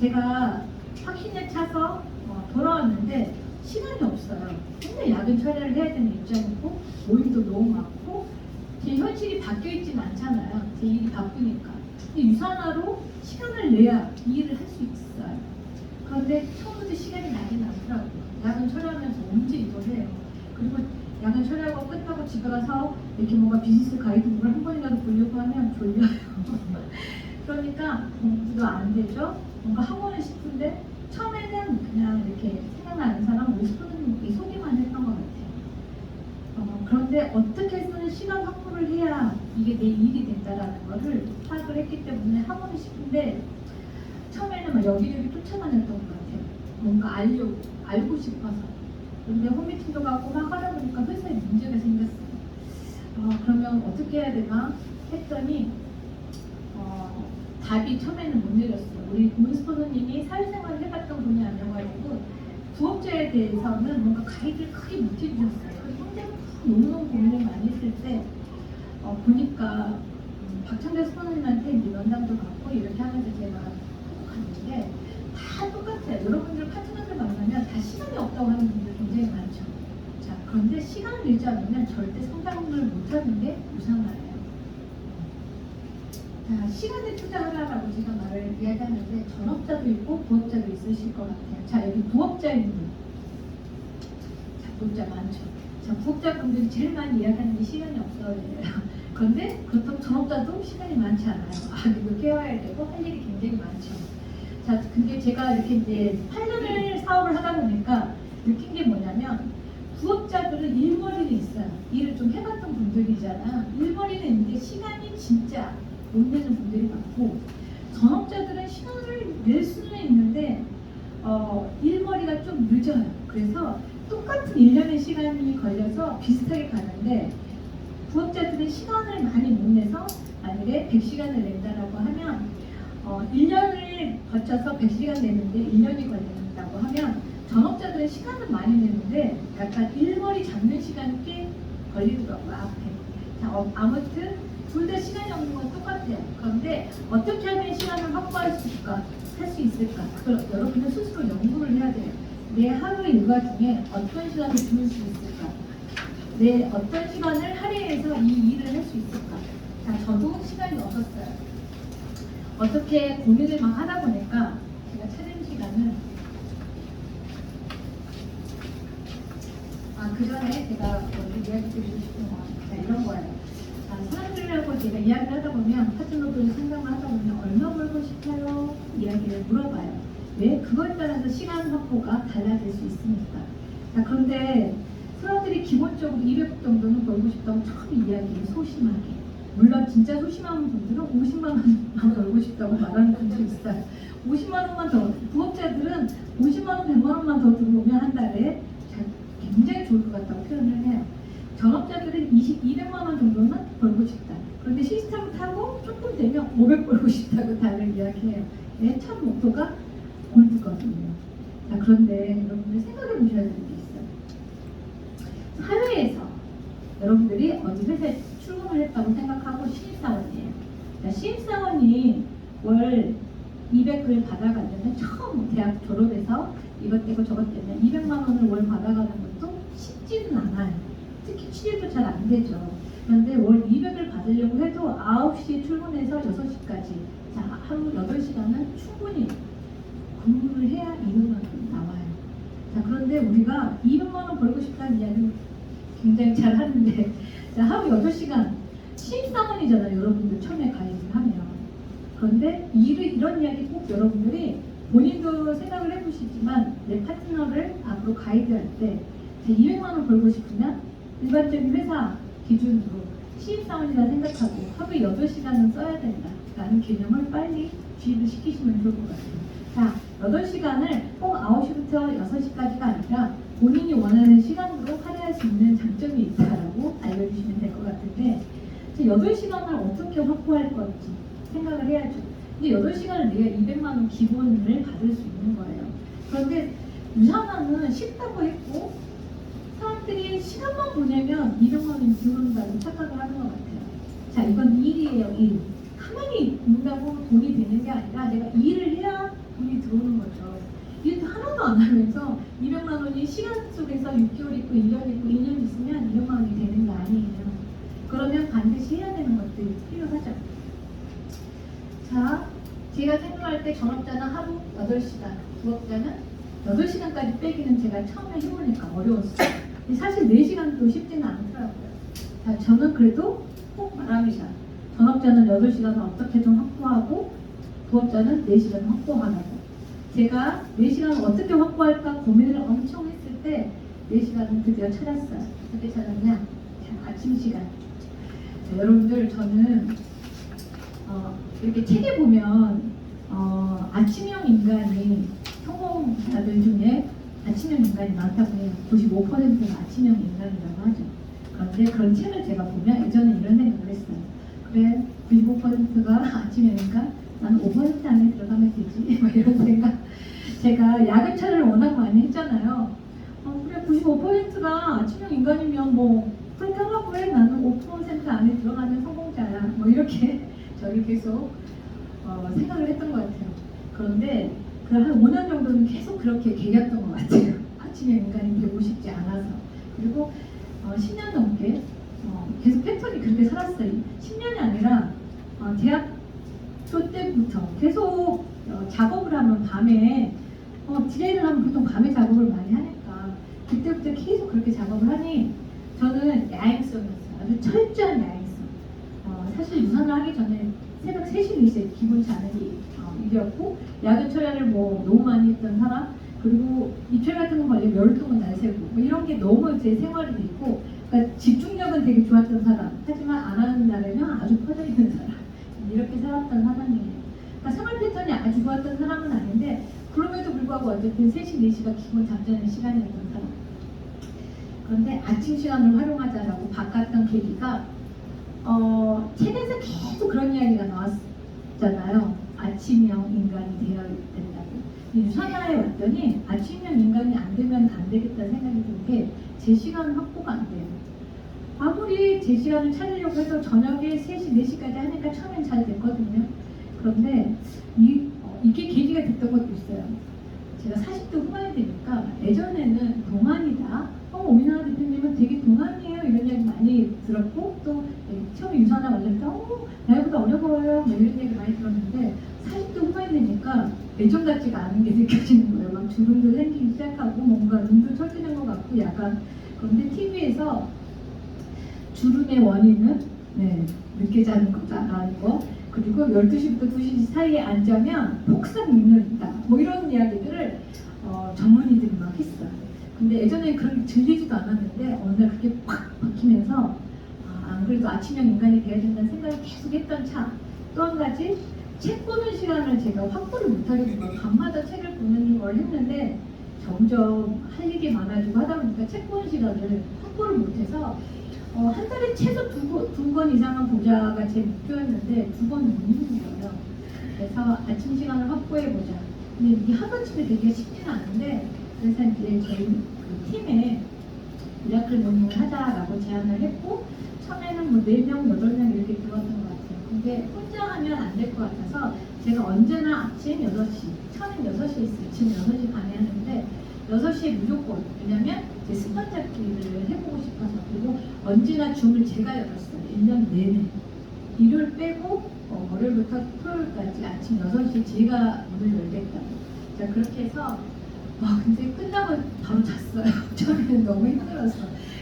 제가 확신에 차서 돌아왔는데 시간이 없어요. 맨날 야근 처리를 해야 되는 입장이고 모임도 너무 많고 제 현실이 바뀌어 있지는 않잖아요. 제 일이 바쁘니까. 유산화로 시간을 내야 이 일을 할 수 있어요. 그런데 처음부터 시간이 나긴 않더라고요. 야근 처리하면서 언제 이걸 해요. 그리고 야근 처리하고 끝나고 집에 가서 이렇게 뭔가 비즈니스 가이드북을 한 번이라도 보려고 하면 졸려요. 그러니까 공부도 안 되죠. 뭔가 하고는 싶은데 처음에는 그냥 이렇게 생각나는 사람 50분은 소개만 했던 것 같아요. 그런데 어떻게 해서는 시간 확보를 해야 이게 내 일이 된다라는 거를 파악을 했기 때문에 하고는 싶은데 처음에는 막 여기저기 쫓아다녔던 것 같아요. 뭔가 알고 싶어서. 근데 홈미팅도 가고 막 하다 보니까 회사에 문제가 생겼어요. 그러면 어떻게 해야 되나 했더니 답이 처음에는 못 내렸어요. 우리 문스포너님이 사회생활을 해봤던 분이 아니어가지고 부업자에 대해서는 뭔가 가이드를 크게 못 해주셨어요. 현재 너무너무 고민을 많이 했을 때 보니까 박찬대 스포너님한테 면담도 받고 이렇게 하면서 제가 갔는데 다 똑같아요. 여러분들 파트너들 만나면 다 시간이 없다고 하는 분들 굉장히 많죠. 자, 그런데 시간을 내지 않으면 절대 성장을 못하는 게 유산화예요. 자, 시간에 투자하라라고 제가 말을 이야기하는데 전업자도 있고 부업자도 있으실 것 같아요. 자, 여기 부업자인 분. 자, 부업자 많죠. 자, 부업자분들이 제일 많이 이야기하는 게 시간이 없어요. 그런데 그렇다고 전업자도 시간이 많지 않아요. 이거 깨워야 되고 할 일이 굉장히 많죠. 자, 근데 제가 이렇게 이제 8년을 사업을 하다 보니까 느낀 게 뭐냐면 부업자들은 일머리는 있어요. 일을 좀 해봤던 분들이잖아. 일머리는 있는데 시간이 진짜 못 내는 분들이 많고 전업자들은 시간을 낼 수는 있는데 일머리가 좀 늦어요. 그래서 똑같은 1년의 시간이 걸려서 비슷하게 가는데 부업자들은 시간을 많이 못 내서 만약에 100시간을 낸다라고 하면 1년을 거쳐서 100시간 내는데 1년이 걸린다고 하면 전업자들은 시간은 많이 내는데 약간 일머리 잡는 시간이 꽤 걸리더라고요. 앞에. 자, 아무튼 둘 다 시간이 없는 건 똑같아요. 그런데 어떻게 하면 시간을 확보할 수 있을까? 할 수 있을까? 그걸 여러분은 스스로 연구를 해야 돼요. 내 하루 일과 중에 어떤 시간을 줄일 수 있을까? 내 어떤 시간을 할애해서 이 일을 할 수 있을까? 자, 저도 시간이 없었어요. 어떻게 고민을 막 하다 보니까 제가 찾은 시간은 그 전에 제가 먼저 이야기 드리고 싶은 건 이런 거예요. 사람들하고 제가 이야기를 하다 보면 파트너들 상담을 하다 보면 얼마 벌고 싶어요? 이야기를 물어봐요. 왜? 그거에 따라서 시간 확보가 달라질 수 있으니까. 자, 그런데 사람들이 기본적으로 200 정도는 벌고 싶다고 처음 이야기해요. 소심하게. 물론 진짜 소심한 분들은 50만 원만 벌고 싶다고 말하는 분도 있어요. 50만 원만 더, 부업자들은 50만 원, 100만 원만 더 들어오면 한 달에 굉장히 좋을 것 같다고 표현을 해요. 전업자들은 200만 원 정도는 벌고 싶다. 그런데 시스템을 타고 조금 되면 500 벌고 싶다고 다들 이야기해요. 첫 목표가 골드거든요. 자, 그런데 여러분들 생각해 보셔야 되는 게 있어요. 사회에서 여러분들이 어디 회사에 출근을 했다고 생각하고 신입사원이에요. 자, 신입사원이 월 200을 받아가려면 처음 대학 졸업해서 이것 떼고 저것 때문에 200만 원을 월 받아가는 것도 쉽지는 않아요. 특히 취직도 잘 안 되죠. 그런데 월 200을 받으려고 해도 9시에 출근해서 6시까지 자, 하루 8시간은 충분히 근무를 해야 이런 만큼 나와요. 자, 그런데 우리가 200만 원 벌고 싶다는 이야기는 굉장히 잘 하는데 자, 하루 8시간 신입사원이잖아요. 여러분들 처음에 가입을 하면. 그런데 이런 이야기 꼭 여러분들이 본인도 생각을 해보시지만 내 파트너를 앞으로 가이드할 때 200만 원 벌고 싶으면 일반적인 회사 기준으로 신입사원이라 생각하고 하루 8시간은 써야 된다라는 개념을 빨리 주입을 시키시면 좋을 것 같아요. 자, 8시간을 꼭 9시부터 6시까지가 아니라 본인이 원하는 시간으로 할애할 수 있는 장점이 있다라고 알려주시면 될 것 같은데 8시간을 어떻게 확보할 건지 생각을 해야죠. 근데 8시간을 내가 200만 원 기본을 받을 수 있는 거예요. 그런데 유산화는 쉽다고 했고 사람들이 시간만 보내면 200만 원이 들어온다고 착각을 하는 것 같아요. 자, 이건 일이에요, 일. 가만히 있는다고 돈이 되는 게 아니라 내가 일을 해야 돈이 들어오는 거죠. 일 하나도 안 하면서 200만 원이 시간 속에서 6개월 있고 1년 있고 2년 있으면 200만 원이 되는 게 아니에요. 그러면 반드시 해야 되는 것들이 필요하죠. 자, 제가 생각할 때 전업자는 하루 8시간, 부업자는 8시간까지 빼기는 제가 처음에 해보니까 어려웠어요. 사실 4시간도 쉽지는 않더라고요. 자, 저는 그래도 꼭 말합니다. 전업자는 8시간을 어떻게든 확보하고 부업자는 4시간 확보하라고. 제가 4시간을 어떻게 확보할까 고민을 엄청 했을 때 4시간을 드디어 찾았어요. 어떻게 찾았냐? 자, 아침 시간. 자, 여러분들 저는 이렇게 책에 보면 아침형 인간이 성공자들 중에 아침형 인간이 많다고 해요. 95%가 아침형 인간이라고 하죠. 그런데 그런 책을 제가 보면 예전에 이런 생각을 했어요. 그래, 95%가 아침형 인간? 나는 5% 안에 들어가면 되지. 뭐 이런 생각. 제가 야근차를 워낙 많이 했잖아요. 그래, 95%가 아침형 인간이면 뭐 그렇게 하라고 해. 나는 5% 안에 들어가는 성공자야. 뭐 이렇게 저를 계속 생각을 했던 것 같아요. 그런데 그 한 5년 정도는 계속 그렇게 개겼던 것 같아요. 아침형 인간이 되고 싶지 않아서. 그리고 10년 넘게 계속 패턴이 그렇게 살았어요. 10년이 아니라 대학교 때부터 계속 작업을 하면 밤에 디자인을 하면 보통 밤에 작업을 많이 하니까 그때부터 계속 그렇게 작업을 하니 저는 야행성이었어요. 아주 철저한 야행성. 사실 유산을 하기 전에 새벽 3시, 4시에 기본 자는 일이었고 야근 철야를 뭐 너무 많이 했던 사람, 그리고 입철 같은 거 걸리면 열흘 동안 날 새고 뭐 이런 게 너무 제 생활이 있고, 그러니까 집중력은 되게 좋았던 사람, 하지만 안 하는 날에는 아주 퍼져 있는 사람, 이렇게 살았던 사람이에요. 그러니까 생활 패턴이 아주 좋았던 사람은 아닌데 그럼에도 불구하고 어쨌든 3시, 4시가 기본 잠자는 시간이었던 사람. 그런데 아침 시간을 활용하자라고 바꿨던 계기가 책에서 계속 그런 이야기가 나왔잖아요. 아침형 인간이 되어야 된다고. 유산화에 왔더니 아침형 인간이 안 되면 안 되겠다는 생각이 든 게 제 시간 확보가 안 돼요. 아무리 제 시간을 찾으려고 해도 저녁에 3시, 4시까지 하니까 처음엔 잘 됐거든요. 그런데 이게 계기가 됐던 것도 있어요. 제가 40대 후반이 되니까 예전에는 동안이다. 오민아 대표님은 되게 동안이에요. 이런 이야기 많이 들었고 또 처음에 유산화 관련해서 나이보다 어려 보여요. 뭐 이런 얘기 많이 들었는데 40대 후반이 되니까 예전 같지가 않은 게 느껴지는 거예요. 막 주름도 생기기 시작하고 뭔가 눈도 처지는 것 같고 약간. 그런데 TV에서 주름의 원인은 늦게 자는 거다라는 거, 그리고 12시부터 2시 사이에 안 자면 폭삭 눈을 있다. 뭐 이런 이야기들을 전문의들이 막 했어요. 근데 예전에 그렇게 들리지도 않았는데 어느 날 그게 팍 박히면서 안 그래도 아침형 인간이 돼야 된다는 생각을 계속 했던 차. 또 한 가지, 책 보는 시간을 제가 확보를 못하겠어요. 밤마다 책을 보는 걸 했는데 점점 할 일이 많아지고 하다 보니까 책 보는 시간을 확보를 못해서 한 달에 최소 두 권 이상은 보자가 제 목표였는데 2번은 못 읽는 거예요. 그래서 아침 시간을 확보해보자. 근데 이게 하루아침에 되기가 쉽지는 않은데, 그래서 이제 저희 그 팀에 미라클 모닝을 하자라고 제안을 했고, 처음에는 뭐 4명, 8명 이렇게 들어왔던 것 같아요. 근데 혼자 하면 안 될 것 같아서 제가 언제나 아침 6시, 처음엔 6시에 있어요. 지금 6시 반에 하는데 6시에 무조건, 왜냐면 제 습관 잡기를 해보고 싶어서. 그리고 언제나 줌을 제가 열었어요. 1년 내내. 일요일 빼고 월요일부터 토요일까지 아침 6시에 제가 문을 열겠다고. 자, 그렇게 해서 근데 끝나고 바로 잤어요. 처음에는 너무 힘들어서.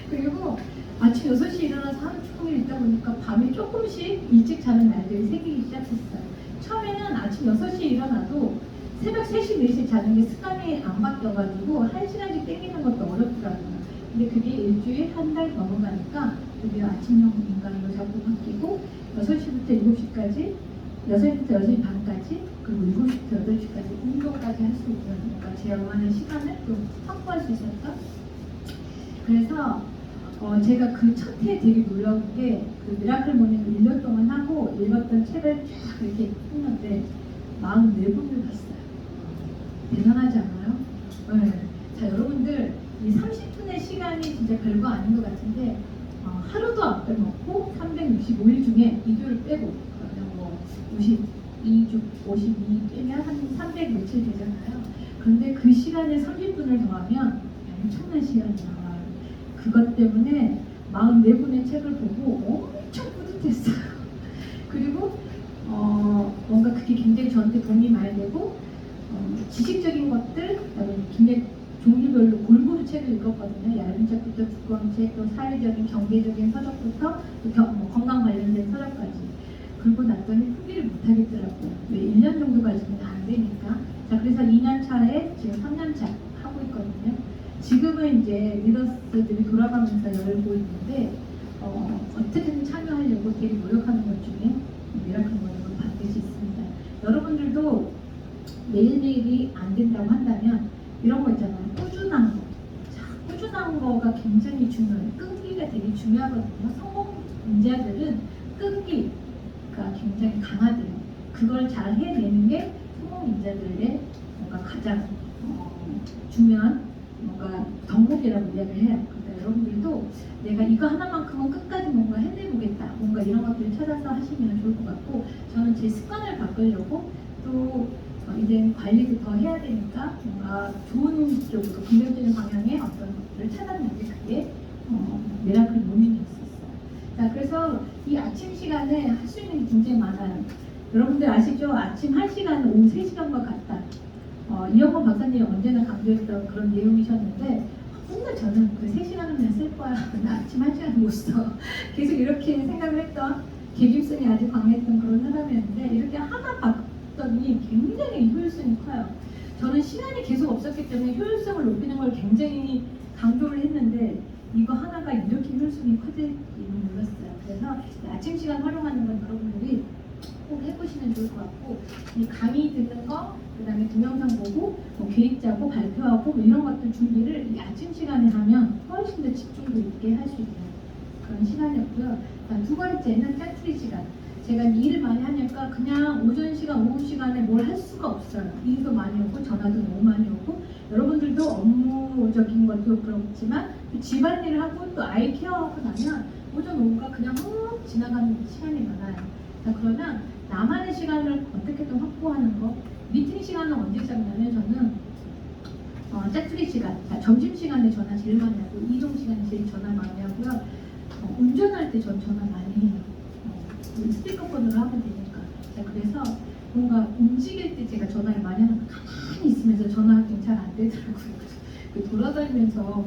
그리고 아침 6시에 일어나서 하루 종일 있다 보니까 밤에 조금씩 일찍 자는 날들이 생기기 시작했어요. 처음에는 아침 6시에 일어나도 새벽 3시, 4시에 자는 게 습관이 안 바뀌어가지고 1시간씩 땡기는 것도 어렵더라고요. 근데 그게 일주일 한 달 넘어가니까 드디어 아침형 인간으로 자꾸 바뀌고 6시부터 7시까지, 6시부터 6시 반까지, 그리고 7시부터 8시까지 운동까지 할 수 있는, 그러니까 제 원하는 시간을 좀 확보할 수 있었다. 그래서 제가 그 첫 해 되게 놀라운 게 그 미라클 모닝을 1년 동안 하고 읽었던 책을 쫙 이렇게 했는데 44권을 봤어요. 대단하지 않아요? 네. 자, 여러분들 이 30분의 시간이 진짜 별거 아닌 것 같은데 하루도 안 빼먹고 365일 중에 2주를 빼고 그러면 뭐 52주 52 빼면 한 300 며칠 되잖아요. 그런데 그 시간에 30분을 더하면 엄청난 시간이 나와요. 그것 때문에 44분의 책을 보고 엄청 뿌듯했어요. 그리고 뭔가 그게 굉장히 저한테 도움이 많이 되고 지식적인 것들, 그다음에 굉장히 종류별로 골고루 책을 읽었거든요. 얇은 책부터 두꺼운 책, 또 사회적인, 경제적인 서적부터 또 건강 관련된 서적까지. 그러고 났더니 포기를 못하겠더라고요. 왜 1년 정도 가지고는 안 되니까. 자, 그래서 2년 차에 지금 3년 차 하고 있거든요. 지금은 이제 리더스들이 돌아가면서 열고 있는데 어떻게든 참여하려고 되게 노력하는 것 중에 미라클 모닝은 반드시 있습니다. 여러분들도 매일매일이 안 된다고 한다면 이런 거 있잖아요. 꾸준한 거. 자, 꾸준한 거가 굉장히 중요해요. 끈기가 되게 중요하거든요. 성공인자들은 끈기가 굉장히 강하대요. 그걸 잘 해내는 게 성공인자들의 뭔가 가장 중요한 뭔가 덕목이라고 이야기를 해요. 그러니까 여러분들도 내가 이거 하나만큼은 끝까지 뭔가 해내보겠다. 뭔가 이런 것들을 찾아서 하시면 좋을 것 같고, 저는 제 습관을 바꾸려고 또 이제 관리도 더 해야 되니까 뭔가 좋은 쪽으로 긍정적인 방향의 어떤 것들을 찾았는데 그게 미라클 모닝이었었어요. 자, 그래서 이 아침 시간에 할 수 있는 게 굉장히 많아요. 여러분들 아시죠? 아침 1시간은 오후 3시간과 같다. 이영건 박사님이 언제나 강조했던 그런 내용이셨는데 정말 저는 그 3시간은 그냥 쓸 거야. 나 아침 1시간 못 써. 계속 이렇게 생각을 했던 계집성이 아주 강했던 그런 사람이었는데 이렇게 하나 봤더니 굉장히 효율성이 커요. 저는 시간이 계속 없었기 때문에 효율성을 높이는 걸 굉장히 강조를 했는데 이거 하나가 이렇게 효율성이 커질지는 몰랐어요. 그래서 아침 시간 활용하는 건 여러분들이 꼭 해보시면 좋을 것 같고, 이 강의 듣는 거, 그 다음에 동영상 보고 계획 짜고 발표하고 이런 것들 준비를 이 아침 시간에 하면 훨씬 더 집중도 있게 할 수 있는 그런 시간이었고요. 두 번째는 짜투리 시간. 제가 일을 많이 하니까 그냥 오전 시간, 오후 시간에 뭘 할 수가 없어요. 일도 많이 오고 전화도 너무 많이 오고, 여러분들도 업무적인 것도 그렇지만 집안일을 하고 또 아이 케어하고 나면 오전, 오후가 그냥 훅 지나가는 시간이 많아요. 자, 그러면 나만의 시간을 어떻게든 확보하는 거. 미팅 시간은 언제 잡냐면 저는 짜투리 시간, 점심시간에 전화 제일 많이 하고 이동 시간에 제일 전화 많이 하고요. 운전할 때 전 전화 많이 해요. 스피커폰으로 하면 되니까. 자, 그래서 뭔가 움직일 때 제가 전화를 많이 하는 거 가만히 있으면서 전화하기는 잘 안 되더라고요. 돌아다니면서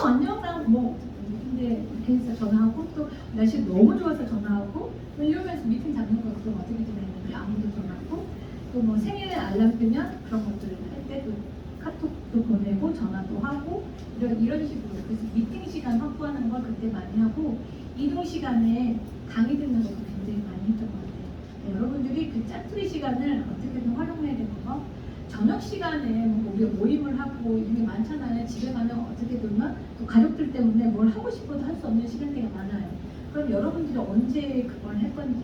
안녕 나 근데 이렇게 해서 전화하고 또 날씨 너무 좋아서 전화하고 이러면서 미팅 잡는 것도 어떻게 지냈는지 아무도 전화하고 또 생일에 알람 뜨면 그런 것들을 할 때도 카톡도 보내고 전화도 하고 이런 식으로. 그래서 미팅 시간 확보하는 걸 그때 많이 하고 이동 시간에 강의 듣는 것도 굉장히 많이 했던 것 같아요. 네, 여러분들이 그 짜투리 시간을 어떻게든 활용해야 되는 거. 저녁 시간에 우리가 모임을 하고 이런 게 많잖아요. 집에 가면 어떻게 보면 또 가족들 때문에 뭘 하고 싶어도 할 수 없는 시간대가 많아요. 그럼 여러분들이 언제 그걸 할 건지.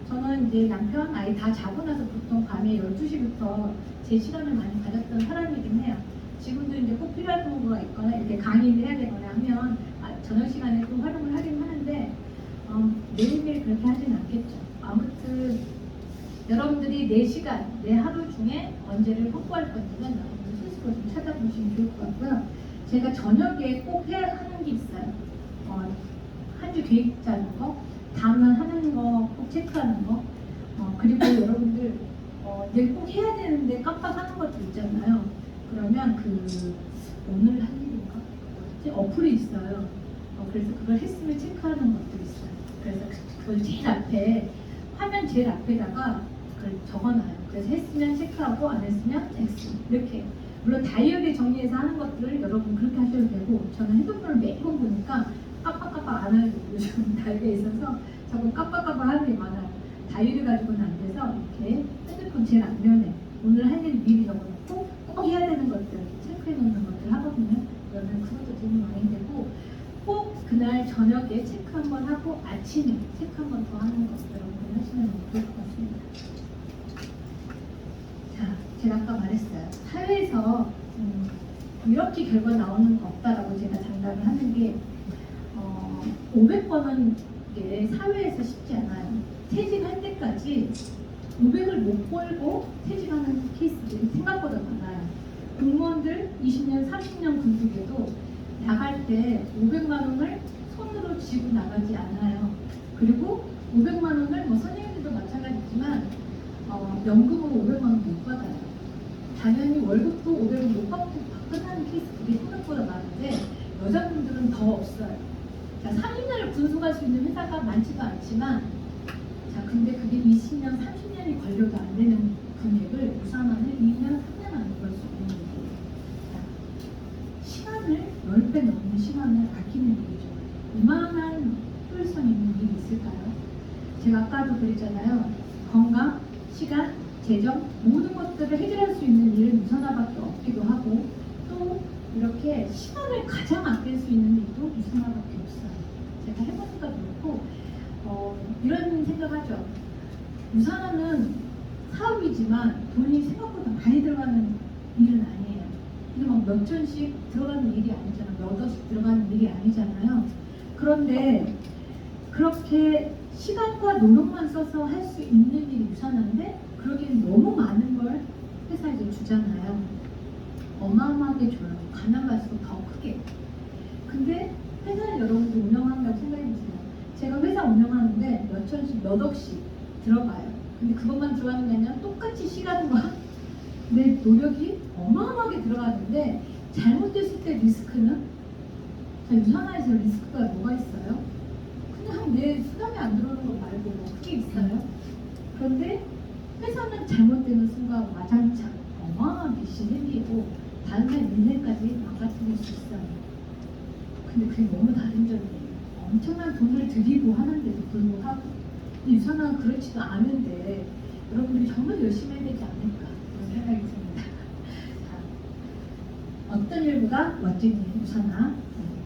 저는 이제 남편, 아이 다 자고 나서 보통 밤에 12시부터 제 시간을 많이 가졌던 사람이긴 해요. 지금도 이제 꼭 필요한 경우가 있거나 이렇게 강의를 해야 되거나 하면 저녁 시간에 좀 활용을 하긴 하는데 매일매일 그렇게 하진 않겠죠. 아무튼 여러분들이 내 시간, 내 하루 중에 언제를 확보할 건지는 여러분들 스스로 좀 찾아보시면 좋을 것 같고요. 제가 저녁에 꼭 해야 하는 게 있어요. 한 주 계획 짜는 거, 다음날 하는 거 꼭 체크하는 거, 그리고 여러분들 내일 꼭 해야 되는데 깜빡하는 것도 있잖아요. 그러면 오늘 할 일인가? 어플이 있어요. 그래서 그걸 했으면 체크하는 것도 있어요. 그래서 그걸 제일 앞에, 화면 제일 앞에다가 그걸 적어놔요. 그래서 했으면 체크하고 안 했으면 X. 이렇게. 물론 다이어리 정리해서 하는 것들을 여러분 그렇게 하셔도 되고, 저는 핸드폰을 매번 보니까 깜빡깜빡 안 하는 요즘 다이어리에 있어서 자꾸 깜빡깜빡 하는 게 많아요. 다이어리 가지고는 안 돼서 이렇게 핸드폰 제일 앞면에 오늘 할 일 미리 적어놓고 꼭 해야 되는 것들 체크해 놓는 것들 하거든요. 그러면 그것도 도움이 많이 되고, 꼭 그날 저녁에 체크 한번 하고 아침에 체크 한번 더 하는 거 여러분 하시면 좋을 것 같습니다. 자, 제가 아까 말했어요. 사회에서 이렇게 결과 나오는 거 없다라고 제가 장담을 하는 게 500번은 게 사회에서 쉽지 않아요. 퇴직할 때까지 500을 못 벌고 퇴직하는 케이스들이 생각보다 많아요. 공무원들 20년, 30년 근속에도 나갈 때 500만 원을 손으로 쥐고 나가지 않아요. 그리고 500만 원을 뭐 선생님들도 마찬가지지만 연금으로 500만 원 못 받아요. 당연히 월급도 500원 못 받고 끝나는 케이스들이 생각보다 많은데 여자분들은 더 없어요. 자, 3인을 군속할 수 있는 회사가 많지가 않지만 자, 근데 그게 20년, 30년이 걸려도 안 되는 금액을 유산안을 2년, 3년 안에 벌 수 있는 일이에요. 자, 시간을 10배 넘는 시간을 아끼는 일이죠. 이만한 효율성 있는 일이 있을까요? 제가 아까도 그랬잖아요. 건강, 시간, 재정 모든 것들을 해결할 수 있는 일은 유산화밖에 없기도 하고 또 이렇게 시간을 가장 아낄 수 있는 일도 유산화밖에 없어요. 제가 해보니까 그렇고 이런 생각하죠. 유산화는 사업이지만 돈이 생각보다 많이 들어가는 일은 아니에요. 이게 막 몇 천씩 들어가는 일이 아니잖아요. 몇 억씩 들어가는 일이 아니잖아요. 그런데 그렇게 시간과 노력만 써서 할 수 있는 일이 유산화인데 그러기엔 너무 많은 걸 회사에서 주잖아요. 어마어마하게 줘요. 가면 갈수록 더 크게. 근데 회사를 여러분들 운영한다고 생각해보세요. 제가 회사 운영하는데 몇 천씩, 몇 억씩 들어가요. 근데 그것만 들어가는 게 아니라 똑같이 시간과 내 노력이 어마어마하게 들어가는데 잘못됐을 때 리스크는? 자, 유산화에서 리스크가 뭐가 있어요? 그냥 내 수당이 안 들어오는 거 말고 뭐 그게 있어요? 그런데 회사는 잘못되는 순간 와장창 어마어마한 빚이 생기고 다른 사람 인생까지 망가뜨릴 수 있어요. 근데 그게 너무 다른 점이에요. 엄청난 돈을 들이고 하는데도 불구하고 유산화는 그렇지도 않은데 여러분들이 정말 열심히 해야 되지 않을까 그런 생각이 듭니다. 자, 어떤 일보다 멋진 일, 유산화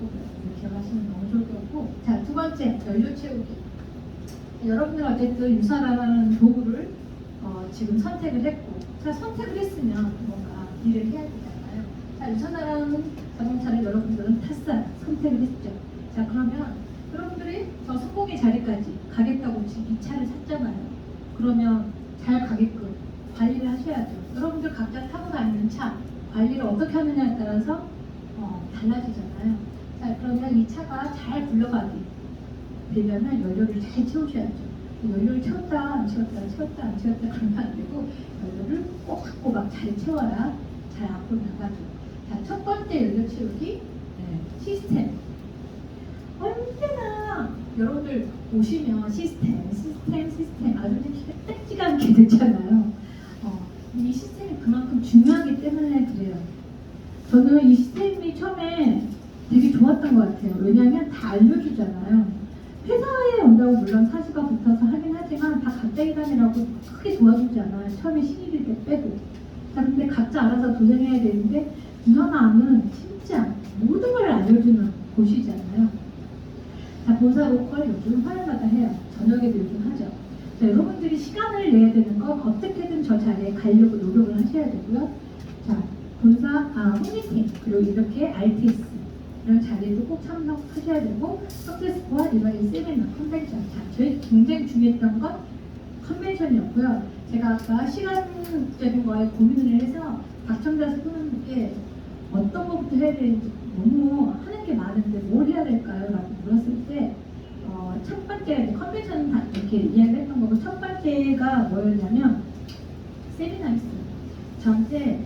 꼭 기억하시면 너무 좋을 것 같고 자, 두 번째 연료 채우기. 여러분들 어쨌든 유산화라는 도구를 지금 선택을 했고 자, 선택을 했으면 뭔가 일을 해야 되잖아요. 자, 유산화라는 자동차를 여러분들은 탔어요. 선택을 했죠. 자, 그러면 여러분들이 저 성공의 자리까지 가겠다고 지금 이 차를 샀잖아요. 그러면 잘 가게끔 관리를 하셔야죠. 여러분들 각자 타고 다니는 차 관리를 어떻게 하느냐에 따라서 달라지잖아요. 자, 그러면 이 차가 잘 굴러가기 되려면 연료를 잘 채우셔야죠. 연료를 채웠다 안 채웠다 채웠다 안 채웠다 그러면 안 되고 연료를 꼬박꼬박 잘 채워야 잘 앞으로 나가죠. 자, 첫 번째 연료 채우기 시스템. 언제나 여러분들 오시면 시스템 아주 떼지가 않게 되잖아요. 이 시스템이 그만큼 중요하기 때문에 그래요. 저는 이 시스템이 처음에 되게 좋았던 것 같아요. 왜냐하면 다 알려주잖아요. 회사에 온다고 물론 사수가 붙어서 하긴 하지만 다 갑자기 다니라고 크게 도와주지 않아요. 처음에 신입일 때 빼고. 자, 근데 각자 알아서 도전해야 되는데 유산화는 진짜 모든 걸 알려주는 곳이잖아요. 자, 본사 로컬 요즘 화요일마다 해요. 저녁에도 요즘 하죠. 자, 여러분들이 시간을 내야 되는 건 어떻게든 저 자리에 가려고 노력을 하셔야 되고요. 자, 본사, 홍미팅, 그리고 이렇게 RTS 이런 자리에도 꼭 참석하셔야 되고 석세스코어 일반인 세미나 컨벤션. 자, 저희 굉장히 중요했던 건 컨벤션이었고요. 제가 아까 시간적인 거에 고민을 해서 박청자 스님께 어떤 것부터 해야 되는지 너무 하는 게 많은데 뭘 해야 될까요? 라고 물었을 때 첫 번째 컨벤션 다 이렇게 이야기를 했던 거고 첫 번째가 뭐였냐면 세미나였어요. 저한테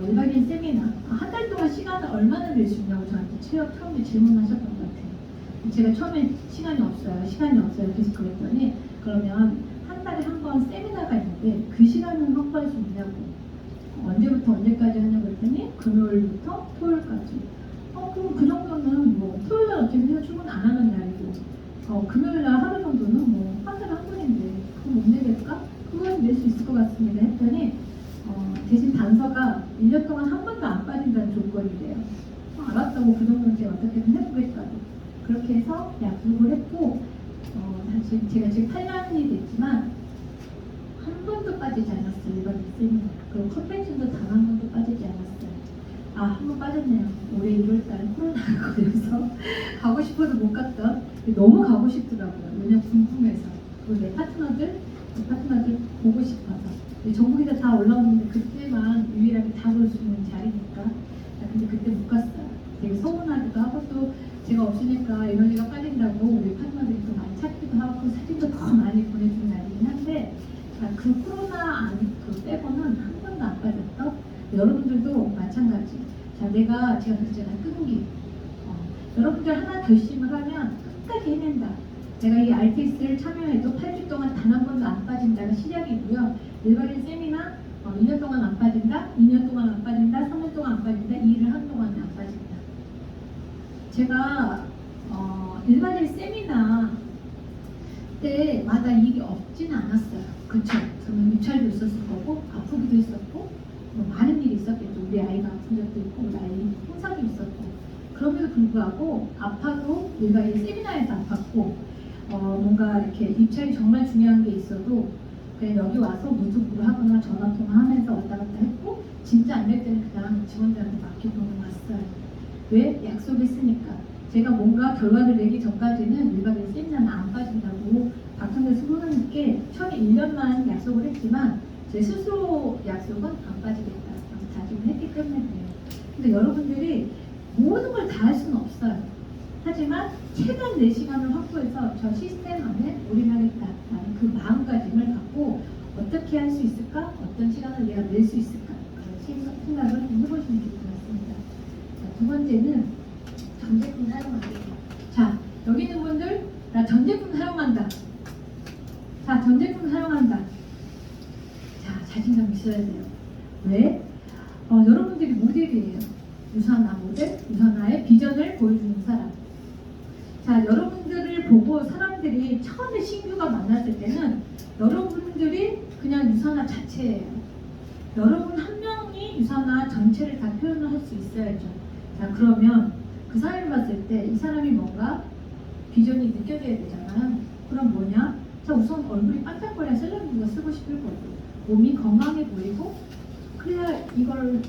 일반인 세미나 한 달 동안 시간을 얼마나 낼 수 있냐고 저한테 처음에 질문하셨던 것 같아요. 제가 처음에 시간이 없어요. 그래서 그랬더니 그러면 한 달에 한 번 세미나가 있는데 그 시간은 확보할 수 있냐고 언제부터 언제까지 하냐고 했더니 금요일부터 토요일까지. 그럼 그 정도는 뭐 토요일 어차피 회사 출근 안 하는 날이고 금요일날 하루 정도는 뭐 한 달에 한 번인데 그거 못 내겠까? 그건 낼 수 있을 것 같습니다 했더니 대신 단서가 1년 동안 한 번도 안 빠진다는 조건이래요. 알았다고 그 정도는 제가 어떻게든 해보겠다고. 그렇게 해서 약속을 했고 사실 제가 지금 8년이 됐지만 한 번도 빠지지 않았어요. 이번 세미나. 그리고 컨벤션도 단 한 번도 빠지지 않았어요. 아, 한 번 빠졌네요. 올해 1월달에 코로나가 걸려서 가고 싶어도 못 갔던. 너무 가고 싶더라고요. 왜냐면 궁금해서. 그리고 내 파트너들 보고 싶어서. 전국에서 다 올라오는데 그때만 유일하게 다 볼 수 있는 자리니까. 근데 그때 못 갔어요. 되게 서운하기도 하고 또 제가 없으니까 에너지가 빠진다고 우리 파트너들이 또 많이 찾기도 하고 사진도 더 많이 보내주는 날이긴 한데 그 코로나 그 빼고는 한 번도 안 빠졌던 여러분들도 마찬가지. 자, 제가 그랬잖아요. 끈기. 여러분들 하나 결심을 하면 끝까지 해낸다. 제가 이 RTS를 참여해도 8주 동안 단 한 번도 안 빠진다가 시작이고요. 일반인 세미나 2년 동안 안 빠진다, 2년 동안 안 빠진다, 3년 동안 안 빠진다, 2일 한동안 안 빠진다. 제가 일반인 세미나 때마다 일이 없지는 않았어요. 그렇죠? 저는 유찰도 있었을 거고 아프기도 했었고 많은 일이 있었겠죠. 우리 아이가 아픈 적도 있고 우리 아이 홍상이 있었고 그럼에도 불구하고 아파도 일반인 세미나에서 아팠고 뭔가 이렇게 입찰이 정말 중요한 게 있어도 그냥 여기 와서 무급으로 하거나 전화통화하면서 왔다 갔다 했고 진짜 안 될 때는 그냥 직원들한테 맡기고 왔어요. 왜? 약속했으니까. 제가 뭔가 결과를 내기 전까지는 일반인 세미나는 안 빠진다고 박형대 수고자님께 처음에 1년만 약속을 했지만 제 스스로 약속은 안 빠지겠다 다짐을 했기 때문에 그래요. 근데 여러분들이 모든 걸 다 할 수는 없어요. 하지만 최단 4시간을 확보해서 저 시스템 안에 올인하겠다라는 그 마음가짐을 갖고 어떻게 할 수 있을까? 어떤 시간을 내가 낼 수 있을까? 생각을 좀 해보시면 좋을 것 같습니다. 자, 두 번째는 전 제품 사용하기. 자, 여기 있는 분들 나 전 제품 사용한다. 자, 전 제품 사용한다. 자, 자신감 있어야 돼요. 왜? 여러분들이 모델이에요. 유산화 모델, 유산화의 비전을 보여주는 사람. 자, 여러분들을 보고 사람들이 처음에 신규가 만났을 때는 여러분들이 그냥 유산화 자체예요. 여러분 한 명이 유산화 전체를 다 표현을 할 수 있어야죠. 자, 그러면 그 사람을 봤을 때 이 사람이 뭔가 비전이 느껴져야 되잖아요. 그럼 뭐냐? 자, 우선 얼굴이 반짝거려야 셀럽이가 쓰고 싶을 거고 몸이 건강해 보이고 그래야 이걸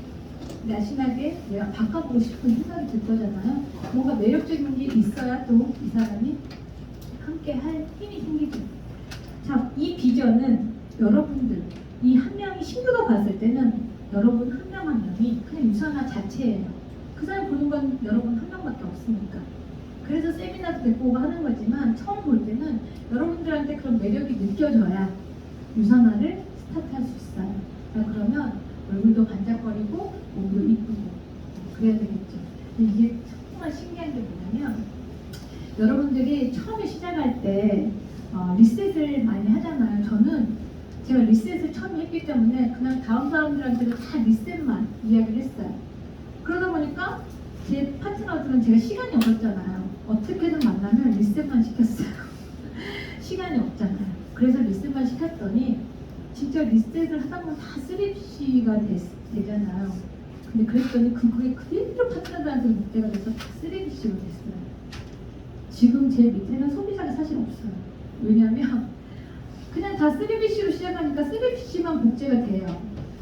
날씬하게 내가 바꿔보고 싶은 생각이 들 거잖아요. 뭔가 매력적인 게 있어야 또 이 사람이 함께 할 힘이 생기죠. 자, 이 비전은 여러분들, 이 한 명이 신규가 봤을 때는 여러분 한 명 한 명이 그냥 유산화 자체예요. 그 사람 보는 건 여러분 한 명밖에 없으니까. 그래서 세미나도 데리고 오고 하는 거지만 처음 볼 때는 여러분들한테 그런 매력이 느껴져야 유산화를 스타트할 수 있어요. 자, 그러면 얼굴도 반짝거리고 몸도 이쁘고 그래야 되겠죠. 근데 이게 정말 신기한 게 뭐냐면 여러분들이 처음에 시작할 때 리셋을 많이 하잖아요. 저는 제가 리셋을 처음 했기 때문에 그냥 다음 사람들한테도 다 리셋만 이야기를 했어요. 그러다 보니까 제 파트너들은 제가 시간이 없었잖아요. 어떻게든 만나면 리셋만 시켰어요. 시간이 없잖아요. 그래서 리셋만 시켰더니 진짜 리셋을 하다 보면 다 3C가 되잖아요. 근데 그랬더니 그게 그대로 파트너들한테 문제가 돼서 다 3C로 됐어요. 지금 제 밑에는 소비자가 사실 없어요. 왜냐하면 그냥 다 3BC로 시작하니까 3BC만 복제가 돼요.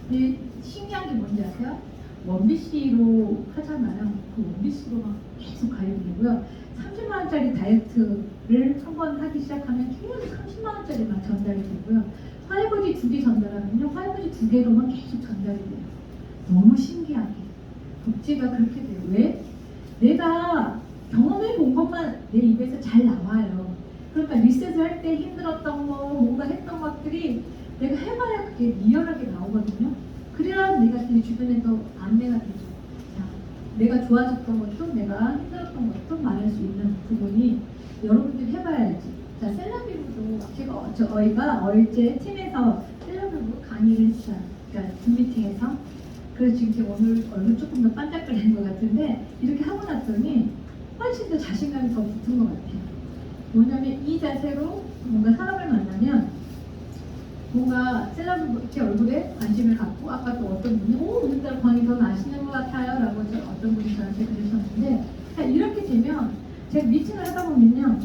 근데 신기한 게 뭔지 아세요? 1BC로 하잖아요. 그 1BC로만 계속 가입이 되고요. 30만원짜리 다이어트를 한번 하기 시작하면 계속 30만원짜리만 전달이 되고요. 화이버지 2개 전달하면요. 화이버지 2개로만 계속 전달이 돼요. 너무 신기하게. 복제가 그렇게 돼요. 왜? 내가 경험해 본 것만 내 입에서 잘 나와요. 그러니까 리셋을 할 때 힘들었던 거, 뭔가 했던 것들이 내가 해봐야 그게 리얼하게 나오거든요. 그래야 내가 내 주변에도 안내가 되죠. 자, 내가 좋아졌던 것도 내가 힘들었던 것도 말할 수 있는 부분이 여러분들이 해봐야지. 자, 셀럽비브도 저희가 어제 팀에서 셀럽비브 강의를 했어요. 그러니까 줌 미팅에서. 그래서 지금 제가 오늘 얼굴 조금 더 반짝거리는 것 같은데 이렇게 하고 났더니 훨씬 더 자신감이 더 붙은 것 같아요. 뭐냐면 이 자세로 뭔가 사람을 만나면 뭔가 셀럽 제 얼굴에 관심을 갖고 아까 또 어떤 분이 오늘따라 광이 더 나시는 것 같아요 라고 어떤 분이 저한테 그러셨는데 이렇게 되면 제가 미팅을 하다 보면요,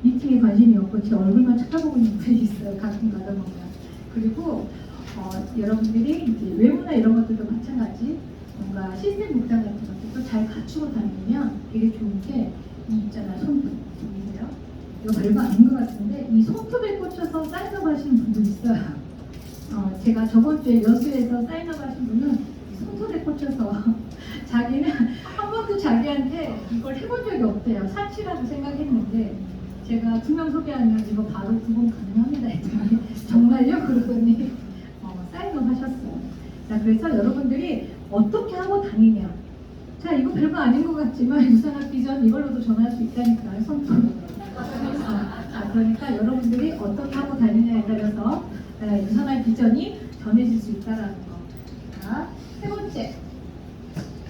미팅에 관심이 없고 제 얼굴만 쳐다보고 있는 분이 있어요. 가끔 가다 보면. 그리고 여러분들이 이제 외모나 이런 것들도 마찬가지, 뭔가 시스템 복장 같은 것들도 잘 갖추고 다니면 되게 좋은 게 이 있잖아요. 손톱 보이세요? 이거 별거 아닌 것 같은데 이 손톱에 꽂혀서 사인업 하시는 분들 있어요. 제가 저번 주에 여수에서 사인업 하신 분은 손톱에 꽂혀서 자기는 한 번도 자기한테 이걸 해본 적이 없대요. 사치라고 생각했는데 제가 2명 소개하면 이거 바로 2번 가능합니다 했더니 정말요? 그러더니 사인업 하셨어요. 자, 그래서 여러분들이 어떻게 하고 다니냐. 자, 이거 별거 아닌 것 같지만 유산학 비전 이걸로도 전할 수 있다니까요. 손톱으로. 자, 그러니까 여러분들이 어떻게 하고 다니냐에 따라서 유산학 비전이 전해질 수 있다는 거. 자, 세 번째.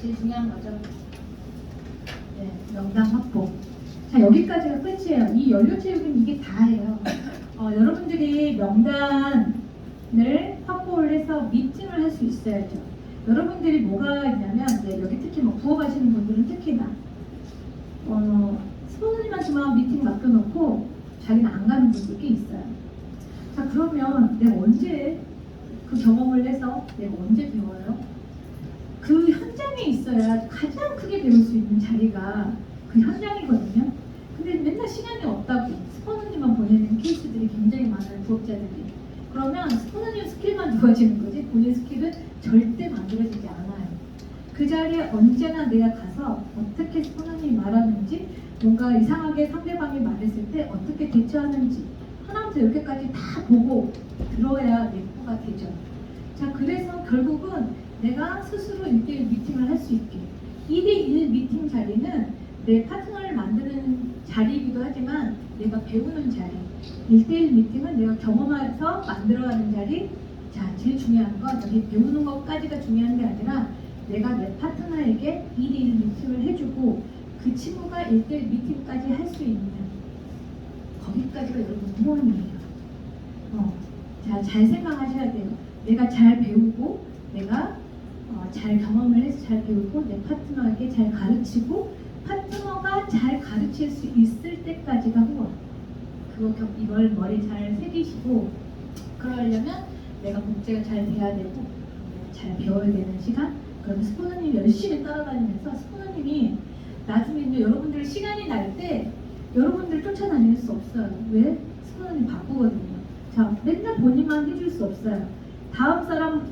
제일 중요한 거죠. 네, 명당 확보. 자, 여기까지가 끝이에요. 이 연료체육은 이게 다예요. 여러분들이 명단을 확보를 해서 미팅을 할 수 있어야죠. 여러분들이 뭐가 있냐면, 여기 특히 뭐 부업하시는 분들은 특히나 스포츠님한테만 미팅 맡겨놓고 자기는 안 가는 분들 꽤 있어요. 자, 그러면 내가 언제 그 경험을 해서 내가 언제 배워요? 그 현장에 있어야 가장 크게 배울 수 있는 자리가 그 현장이거든요. 근데 맨날 시간이 없다고 스포너님만 보내는 케이스들이 굉장히 많아요. 부업자들이. 그러면 스포너님 스킬만 좋아지는 거지 본인 스킬은 절대 만들어지지 않아요. 그 자리에 언제나 내가 가서 어떻게 스포너님이 말하는지, 뭔가 이상하게 상대방이 말했을 때 어떻게 대처하는지 하나부터 10개까지 다 보고 들어야 내포가 되죠. 자, 그래서 결국은 내가 스스로 1대1 미팅을 할 수 있게, 2대1 미팅 자리는 내 파트너를 만드는 자리이기도 하지만 내가 배우는 자리, 1대1 미팅은 내가 경험해서 만들어가는 자리. 자, 제일 중요한 건 여기 배우는 것까지가 중요한 게 아니라 내가 내 파트너에게 2대1 미팅을 해주고 그 친구가 1대1 미팅까지 할 수 있는 거기까지가 여러분 소원이에요. 자, 잘 생각하셔야 돼요. 내가 잘 배우고 내가 잘 경험을 해서 잘 배우고 내 파트너에게 잘 가르치고 파트너가 잘 가르칠 수 있을 때까지가 후원. 이걸 머리 잘 새기시고, 그러려면 내가 복제가 잘 돼야 되고 잘 배워야 되는 시간. 그럼 스포너님 열심히 따라다니면서 스포너님이 나중에 이제 여러분들 시간이 날 때 여러분들 쫓아다닐 수 없어요. 왜? 스포너님 바쁘거든요. 자, 맨날 본인만 해줄 수 없어요. 다음 사람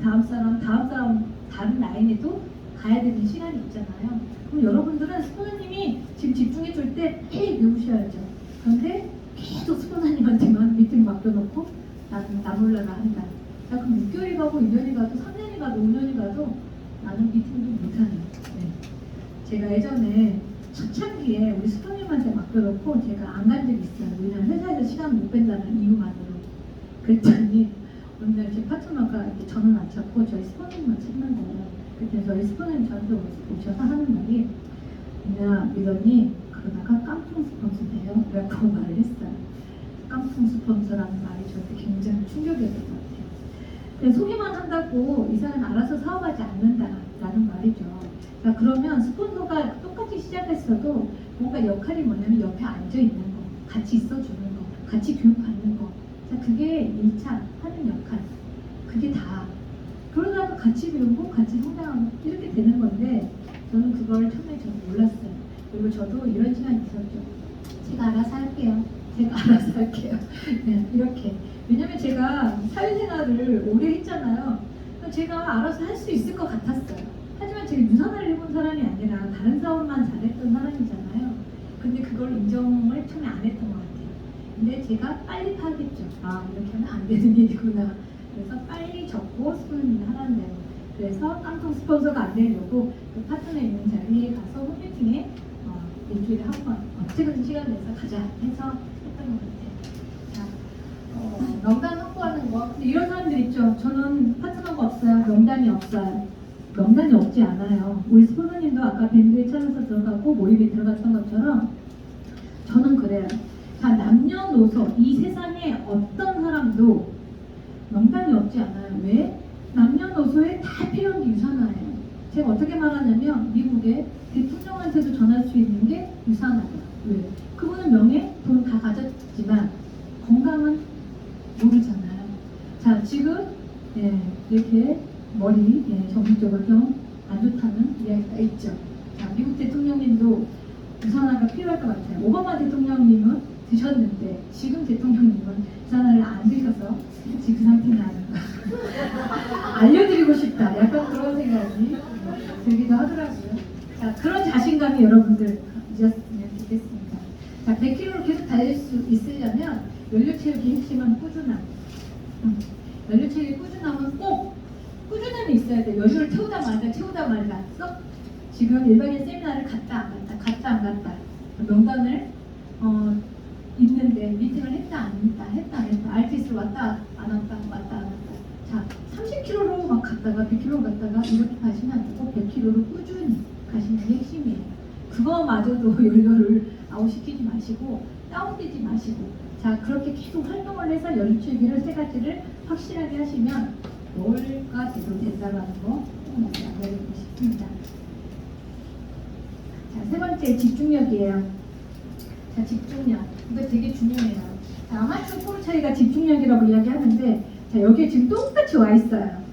다른 라인에도 가야 되는 시간이 있잖아요. 그럼 여러분들은 스포너님이 지금 집중해 줄 때 배우셔야죠. 그런데 계속 스포너님한테만 미팅 맡겨놓고 나는 나 몰라라 한다. 자, 그럼 6개월이 가고 1년이 가도 3년이 가도 5년이 가도 나는 미팅도 못하네. 네. 제가 예전에 초창기에 우리 스포너님한테 맡겨놓고 제가 안 간 적이 있어요. 왜냐면 회사에서 시간 못 뺀다는 이유만으로. 그랬더니 어느 날 제 파트너가 이렇게 저는 안 찾고 저희 스포너님만 찾는 거예요. 그때 저희 스포너님 저한테 오셔서 하는 말이, 누나 믿었니? 그러다가 깡통 스폰서 돼요? 라고 말을 했어요. 깡통 스폰서라는 말이 저한테 굉장히 충격이었던 것 같아요. 근데 소개만 한다고 이 사람이 알아서 사업하지 않는다라는 말이죠. 자, 그러면 스폰서가 똑같이 시작했어도 뭔가 역할이 뭐냐면 옆에 앉아있는 거, 같이 있어주는 거, 같이 교육받는 거. 자, 그게 1차 하는 역할. 그게 다. 그러다가 같이 배우고 같이 성장하고 이렇게 되는 건데, 저는 그걸 처음에 전 몰랐어요. 그리고 저도 이런 시간이 있었죠. 제가 알아서 할게요. 네, 이렇게. 왜냐면 제가 사회생활을 오래 했잖아요. 제가 알아서 할 수 있을 것 같았어요. 하지만 제가 유산을 해본 사람이 아니라 다른 사업만 잘했던 사람이잖아요. 근데 그걸 인정을 처음에 안 했던 것 같아요. 근데 제가 빨리 파악했죠. 아, 이렇게 하면 안 되는 일이구나. 그래서 빨리 적고 스포너님이 하라는 대로. 그래서 깡통 스폰서가 안 되려고 그 파트너 있는 자리에 가서 홈미팅에 일주일에 한 번 어떻게든 시간 내서 가자 해서 했던 것 같아요. 자, 명단 확보하는 거. 근데 이런 사람들 있죠. 저는 파트너가 없어요. 명단이 없어요. 명단이 없지 않아요. 우리 스포너님도 아까 밴드에 찾아서 들어가고 모임에 들어갔던 것처럼 저는 그래요. 자, 남녀노소 이 세상에 어떤 사람도 명단이 없지 않아요. 왜? 남녀노소에 다 필요한 게 유산화예요. 제가 어떻게 말하냐면 미국의 대통령한테도 전할 수 있는 게 유산화다. 왜? 그분은 명예, 돈 다 가졌지만 건강은 모르잖아요. 자, 지금 이렇게 머리 정신적으로 좀 안 좋다는 이야기가 있죠. 자, 미국 대통령님도 유산화가 필요할 것 같아요. 오바마 대통령님은 드셨는데 지금 대통령님은 유산화를 안 드셔서 지금 그 상태에 나는 거예요. 알려드리고 싶다. 약간 그런 생각이 들기도 하더라고요. 자, 그런 자신감이 여러분들 가졌으면 좋겠습니다. 자, 100km를 계속 달릴 수 있으려면 연료체육의 핵심은 꾸준함. 연료체육의 꾸준함은 꼭 꾸준함이 있어야 돼. 연료를 채우다 말다. 지금 일반인 세미나를 갔다 안 갔다. 명단을 있는데 미팅을 했다 안 했다. RTS를 왔다 안 왔다. 자, 30km로 막 갔다가 100km 갔다가 이렇게 가시면 안 되고 100km로 꾸준히 가시는 게 핵심이에요. 그거마저도 연료를 아웃시키지 마시고 다운되지 마시고, 자, 그렇게 계속 활동을 해서 연료체계를 세 가지를 확실하게 하시면 뭘까 제대로 된다는 거 조금 알려드리고 싶습니다. 자, 세 번째 집중력이에요. 자, 집중력. 이거 되게 중요해요. 자, 아마추어 프로 차이가 집중력이라고 이야기하는데, 자, 여기에 지금 똑같이 와 있어요.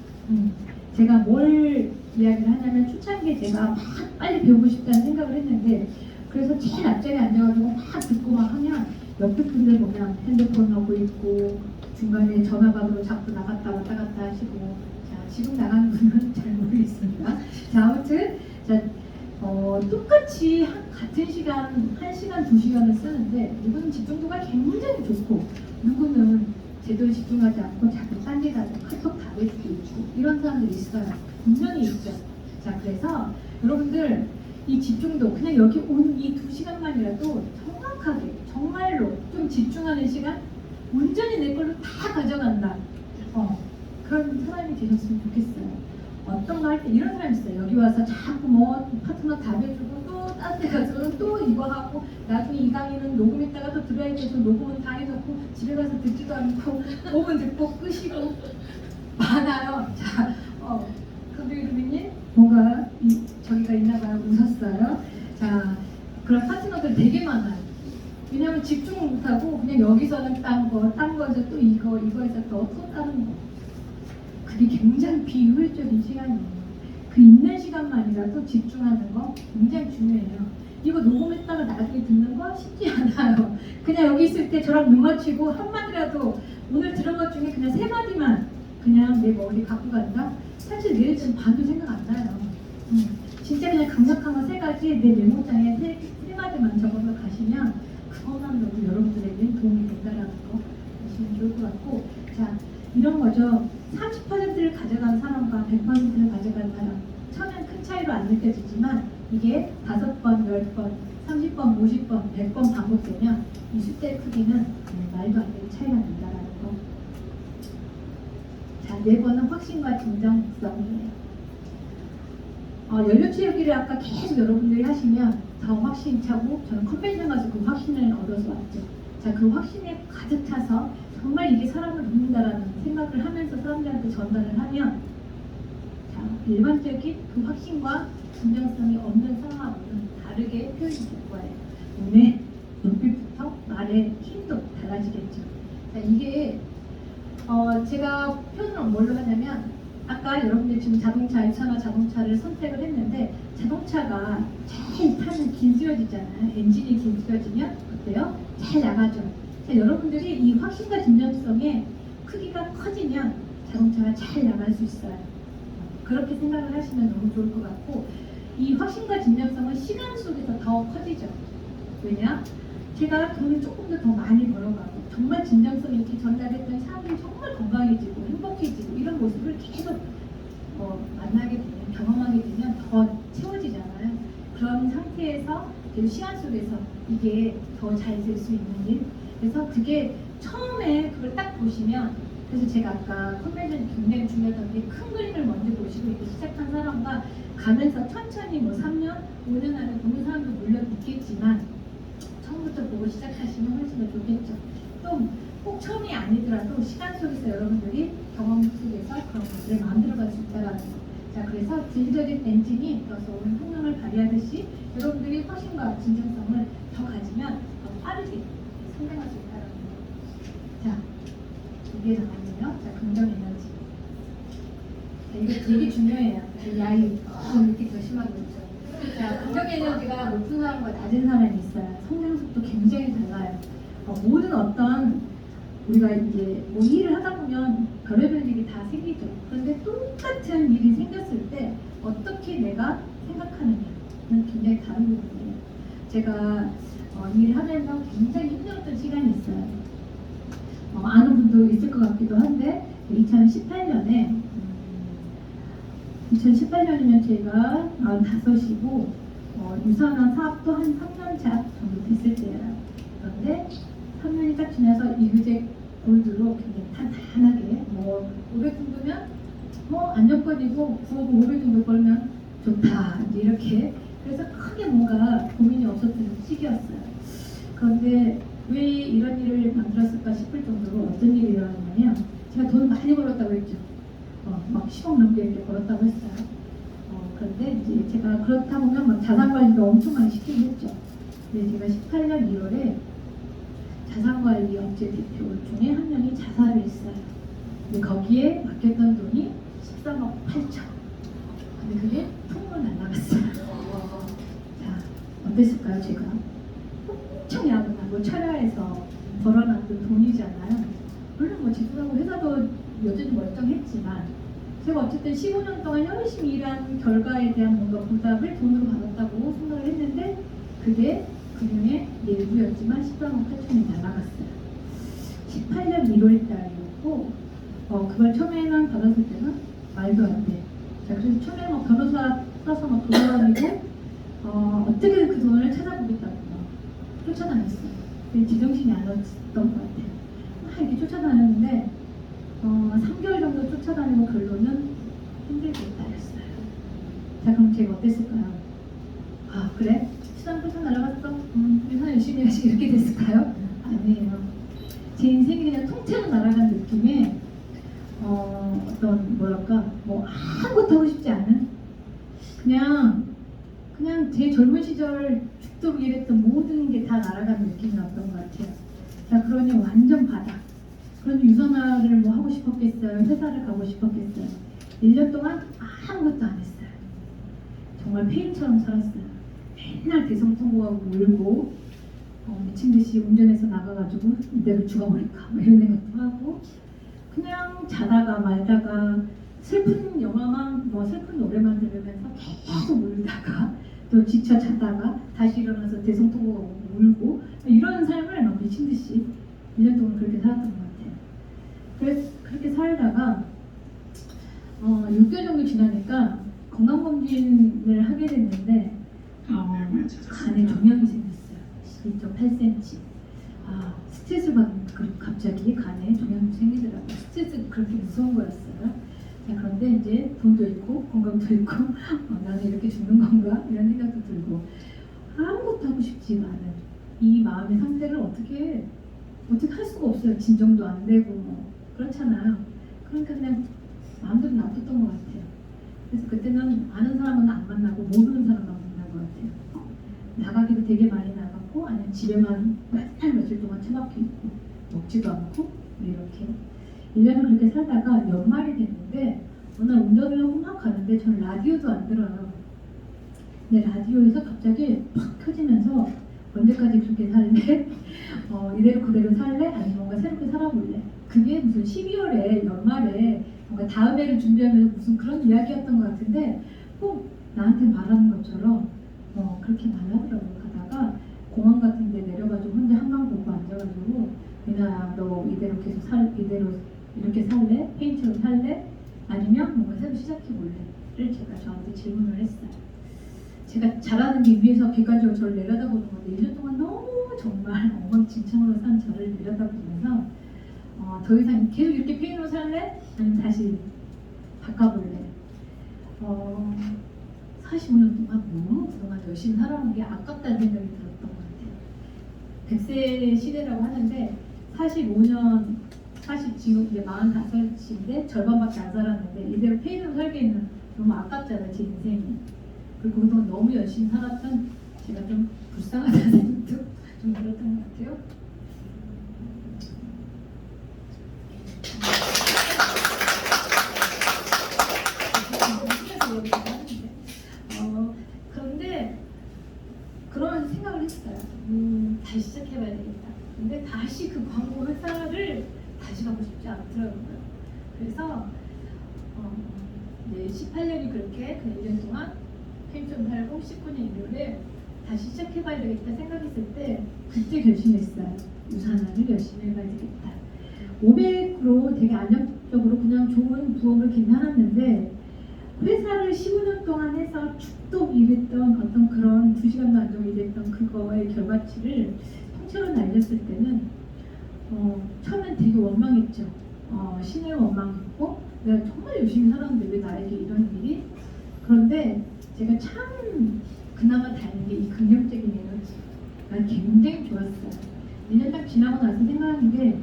제가 뭘 이야기를 하냐면 초창기에 제가 막 빨리 배우고 싶다는 생각을 했는데, 그래서 제일 앞자리에 앉아가지고 막 듣고 막 하면 옆에 분들 보면 핸드폰 하고 있고 중간에 전화받으러 자꾸 나갔다 왔다 갔다 하시고, 자, 지금 나가는 분은 잘 모르겠습니다. 자, 아무튼 자, 똑같이 같은 시간, 1시간, 2시간을 쓰는데 누구는 집중도가 굉장히 좋고 누구는 제대로 집중하지 않고 자꾸 딴 데 가서 카톡 답을 수도 있고 이런 사람들이 있어요. 분명히 있죠. 자, 그래서 여러분들 이 집중도 그냥 여기 온 이 2시간만이라도 정확하게 정말로 좀 집중하는 시간 온전히 내 걸로 다 가져간다. 그런 사람이 되셨으면 좋겠어요. 어떤 거 할 때 이런 사람 있어요. 여기 와서 자꾸 뭐 파트너 답해주고 또 딴 데 가서 또 이거 하고 나중에 이 강의는 녹음했다가 또 들어야 돼서 녹음은 다 해놓고 집에 가서 듣지도 않고 5분 듣고 끄시고 많아요. 자, 금비루비님 뭔가 저기가 있나봐요. 웃었어요. 자, 그런 파트너들 되게 많아요. 왜냐하면 집중을 못하고 그냥 여기서는 딴 거에서 또 이거에서 또 다른 거. 그게 굉장히 비효율적인 시간이에요. 그 있는 시간만이라도 집중하는 거 굉장히 중요해요. 이거 녹음했다가 나중에 듣는 거 쉽지 않아요. 그냥 여기 있을 때 저랑 눈 맞추고 한마디라도 오늘 들은 것 중에 그냥 3마디만 그냥 내 머리 갖고 간다? 사실 내일 좀 반도 생각 안 나요. 진짜 그냥 강력한 거 3가지 내 메모장에 3마디만 적어서 가시면 그것만으로도 여러분들에게 도움이 된다는 거 보시면 좋을 것 같고, 자, 이런 거죠. 30%를 가져간 사람과 100%를 가져간 사람. 처음엔 큰 차이로 안 느껴지지만 이게 5번, 10번, 30번, 50번, 100번 반복되면 이 숫자의 크기는 말도 안 되는 차이가 난다는 거. 자, 4번은 확신과 진정성이에요. 연료체육기를 아까 계속 여러분들이 하시면 더 확신이 차고, 저는 컨벤션 가서 그 확신을 얻어서 왔죠. 자, 그 확신에 가득 차서 정말 이게 사람을 돕는다라는 생각을 하면서 사람들한테 전달을 하면, 자, 일반적인 그 확신과 진정성이 없는 사람하고는 다르게 표현이 될 거예요. 눈에, 눈빛부터 말의 힘도 달라지겠죠. 자, 이게 제가 표현을 뭘로 하냐면, 아까 여러분들 지금 자동차, 1차나 자동차를 선택을 했는데 자동차가 잘 타면 길들여지잖아요. 엔진이 길들여지면 어때요? 잘 나가죠. 자, 여러분들이 이 확신과 진정성의 크기가 커지면 자동차가 잘 나갈 수 있어요. 그렇게 생각을 하시면 너무 좋을 것 같고, 이 확신과 진정성은 시간 속에서 더 커지죠. 왜냐? 제가 돈을 조금 더 많이 벌어가고 정말 진정성 있게 전달했던 사람들이 정말 건강해지고 행복해지고 이런 모습을 계속 만나게 되면, 경험하게 되면 더 채워지잖아요. 그런 상태에서 시간 속에서 이게 더 잘 될 수 있는 일. 그래서 그게 처음에 그걸 딱 보시면, 그래서 제가 아까 컨벤션이 굉장히 중요하다는 게 큰 그림을 먼저 보시고 이렇게 시작한 사람과 가면서 천천히 뭐 3년, 5년 안에 보는 사람도 물론 있겠지만 처음부터 보고 시작하시면 훨씬 더 좋겠죠. 또 꼭 처음이 아니더라도 시간 속에서 여러분들이 경험 속에서 그런 것들을 만들어갈 수 있다는 거. 자, 그래서 진저리 엔진이 더 좋은 성능을 발휘하듯이 여러분들이 확신과 진정성을 더 가지면 더 빠르게 성장할 수 있다는 거. 자, 이게 나왔네요. 자, 긍정 에너지. 자, 이거 되게 중요해요. 야이 이렇게 더 심하게 있죠. 자, 긍정 에너지가 높은 사람과 낮은 사람이 있어요. 성장 속도 굉장히 달라요. 모든 어떤 우리가 이제 뭐 일을 하다 보면 별의별 일이 다 생기죠. 그런데 똑같은 일이 생겼을 때 어떻게 내가 생각하느냐는 굉장히 다른 부분이에요. 제가 일을 하면서 굉장히 힘들었던 시간이 있어요. 아는 분도 있을 것 같기도 한데 2018년이면 제가 45이고 유산한 사업도 한 3년 차 정도 됐을 때예요. 그런데 3년이 딱 지나서 이규제 골드로 굉장히 탄탄하게 500 정도면 안정권이고 9억 500 정도 벌면 좋다 이제 이렇게 그래서 크게 뭔가 고민이 없었던 시기였어요. 그런데 왜 이런 일을 만들었을까 싶을 정도로 어떤 일이 일어났냐면 제가 돈 많이 벌었다고 했죠. 막 10억 넘게 이렇게 벌었다고 했어요. 그런데 이제 제가 그렇다 보면 막 자산 관리도 엄청 많이 시키긴 했죠. 근데 제가 18년 1월에 자산관리 업체 대표 중에 한 명이 자살을 했어요. 근데 거기에 맡겼던 돈이 13억 8천. 근데 그게 퉁으로 날아갔어요. 자, 어땠을까요, 제가? 엄청 야근하고 철야에서 벌어놨던 돈이잖아요. 물론 뭐 지수하고 회사도 여전히 멀쩡했지만 제가 어쨌든 15년 동안 열심히 일한 결과에 대한 뭔가 보답을 돈으로 받았다고 생각을 했는데 그게 금융의 일부였지만 13억 8천이 날아갔어요. 18년 1월 달이었고 그걸 처음에는 받았을 때는 말도 안 돼. 자, 그래서 처음에 막 변호사 써서 막 돌아다니고 어떻게든 그 돈을 찾아보겠다고 쫓아다녔어요. 근데 제정신이 안 왔던 것 같아요. 막 이렇게 쫓아다녔는데 3개월 정도 쫓아다니고 결론은 힘들겠다였어요. 자, 그럼 제가 어땠을까요? 아, 그래? 시간 쫓아 날아갔어? 회사 열심히 하시 이렇게 됐을까요? 아니에요. 제 인생이 그냥 통째로 날아간 느낌에 어떤 뭐랄까 뭐 아무것도 하고 싶지 않은 그냥 제 젊은 시절 죽도록 일했던 모든 게 다 날아간 느낌이었던 것 같아요. 자, 그러니 완전 바닥. 그러니 유선화를 뭐 하고 싶었겠어요? 회사를 가고 싶었겠어요? 1년 동안 아무것도 안 했어요. 정말 폐인처럼 살았어요. 맨날 대성통곡하고 울고 미친듯이 운전해서 나가가지고 이대로 죽어버릴까 뭐 이런 생각도 하고 그냥 자다가 말다가 슬픈 영화만 슬픈 노래만 들으면서 계속 울다가 또 지쳐 자다가 다시 일어나서 대성통곡하고 울고 이런 삶을 막 미친듯이 1년 동안 그렇게 살았던 것 같아요. 그래서 그렇게 살다가 6개월 정도 지나니까 건강검진을 하게 됐는데 간에 종양이 생겼어요. 2.8cm. 스트레스 받으니까 갑자기 간에 종양이 생기더라고요. 스트레스가 그렇게 무서운 거였어요. 자, 그런데 이제 돈도 있고 건강도 있고 나는 이렇게 죽는 건가? 이런 생각도 들고 아무것도 하고 싶지가 않은 이 마음의 상태를 어떻게 할 수가 없어요. 진정도 안 되고 그렇잖아요. 그러니까 그냥 마음대로 놔뒀던 것 같아요. 그래서 그때는 아는 사람은 안 만나고 모르는 사람만 만난 것 같아요. 나가기도 되게 많이 나갔고 아니면 집에만 맨날 며칠 동안 처박혀 있고 먹지도 않고 이렇게 1년을 그렇게 살다가 연말이 됐는데 어느 날 운전을 하고 막 가는데 저는 라디오도 안 들어요. 근데 라디오에서 갑자기 팍 켜지면서 언제까지 그렇게 살래? 이대로 그대로 살래? 아니면 뭔가 새롭게 살아볼래? 그게 무슨 12월에 연말에 뭔가 다음 해를 준비하면서 무슨 그런 이야기였던 것 같은데 꼭 나한테 말하는 것처럼 그렇게 말하더라고요. 가다가 공항 같은 데 내려가지고 혼자 한강 보고 앉아가지고 미나야 너 이대로 계속 이대로 이렇게 살래? 페인처럼 살래? 아니면 뭔가 새로 시작해볼래?를 제가 저한테 질문을 했어요. 제가 잘하는 게 위에서 객관적으로 저를 내려다보는 건데 1년 동안 너무 정말 엉망진창으로 산 저를 내려다보면서 더 이상 계속 이렇게 페인으로 살래? 아니면 다시 바꿔볼래? 45년 동안 너무 그동안 열심히 살아온 게 아깝다는 생각이 들었던 것 같아요. 100세 시대라고 하는데 45년 지금 이제 45인데 절반밖에 안 살았는데 이대로 페인으로 살기에는 너무 아깝잖아요, 제 인생이. 그리고 그동안 너무 열심히 살았던 제가 좀 불쌍하다는 생각도 좀 들었던 것 같아요. 그런데 그런 생각을 했어요. 다시 시작해봐야 되겠다. 근데 다시 그 광고 회사를 다시 가고 싶지 않더라고요. 그래서 18년이 그렇게 그 1년 동안 편의점 살고 19년 1월에 다시 시작해봐야 되겠다 생각했을 때 그때 결심했어요. 유산화를 열심히 해봐야 되겠다. 500으로 되게 안정적으로 그냥 좋은 부업을 괜찮았는데 회사를 15년 동안 해서 축도 일했던 어떤 그런 2시간도 안 되고 일했던 그거의 결과치를 통째로 날렸을 때는 처음엔 되게 원망했죠. 신의 원망했고 내가 정말 열심히 살았는데 왜 나에게 이런 일이? 그런데 제가 참 그나마 다행인 게 이 긍정적인 에너지 난 굉장히 좋았어요. 2년 딱 지나고 나서 생각하는 게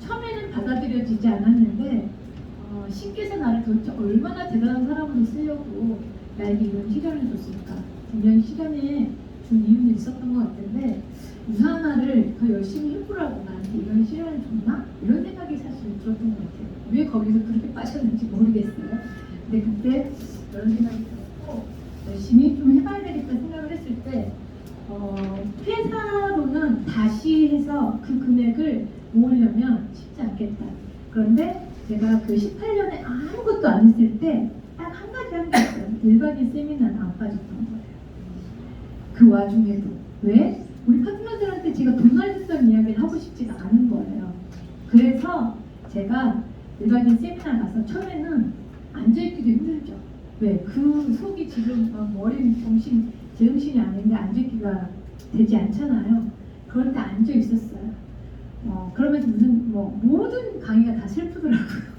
처음에는 받아들여지지 않았는데 신께서 나를 도대체 얼마나 대단한 사람으로 쓰려고 나에게 이런 시련을 줬을까. 분명히 시련에 준 이유는 있었던 것 같은데 유산화를 더 열심히 해보라고 나한테 이런 시련을 줬나? 이런 생각이 사실 들었던 것 같아요. 왜 거기서 그렇게 빠졌는지 모르겠어요. 근데 그때 이런 생각이 들었고 열심히 좀 해봐야 되겠다 생각을 했을 때 회사로는 다시 해서 그 금액을 모으려면 쉽지 않겠다. 그런데 제가 그 18년에 아무것도 안 했을 때 딱 한 가지 한 게 있어요. 일반인 세미나는 안 빠졌던 거예요. 그 와중에도. 왜? 우리 파트너들한테 제가 돈 날렸던 이야기를 하고 싶지가 않은 거예요. 그래서 제가 일반인 세미나 가서 처음에는 앉아있기도 힘들죠. 왜? 그 속이 지금 머리, 정신, 제정신이 아닌데 앉아있기가 되지 않잖아요. 그런데 앉아 있었어요. 그러면서 무슨 모든 강의가 다 슬프더라고요.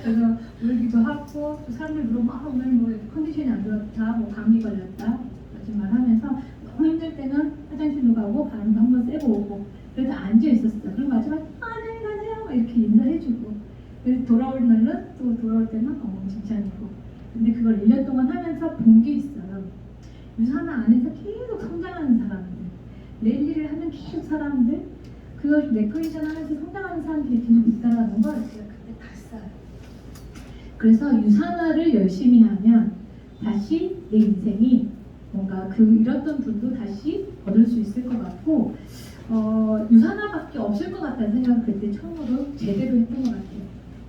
그래서 울기도 하고 또 사람들 물어보면 오늘 뭐 컨디션이 안 좋았다, 뭐 감기 걸렸다 거짓말 하면서 너무 힘들 때는 화장실로 가고 바람도 한번 쐬고 오고 그래서 앉아 있었어요. 그리고 마지막에 안녕히 가세요 이렇게 인사해주고 그래서 돌아올 날은 또 돌아올 때는 칭찬이고 근데 그걸 1년 동안 하면서 본 게 있어요. 유산화 안에서 계속 성장하는 사람들 내일 일을 하는 계속 사람들 그걸 레크레이션 하면서 성장하는 사람들이 계속 있다는 걸 제가 그때 봤어요. 그래서 유산화를 열심히 하면 다시 내 인생이 뭔가 그 잃었던 분도 다시 얻을 수 있을 것 같고 유산화밖에 없을 것 같다는 생각을 그때 처음으로 제대로 했던 것 같아요.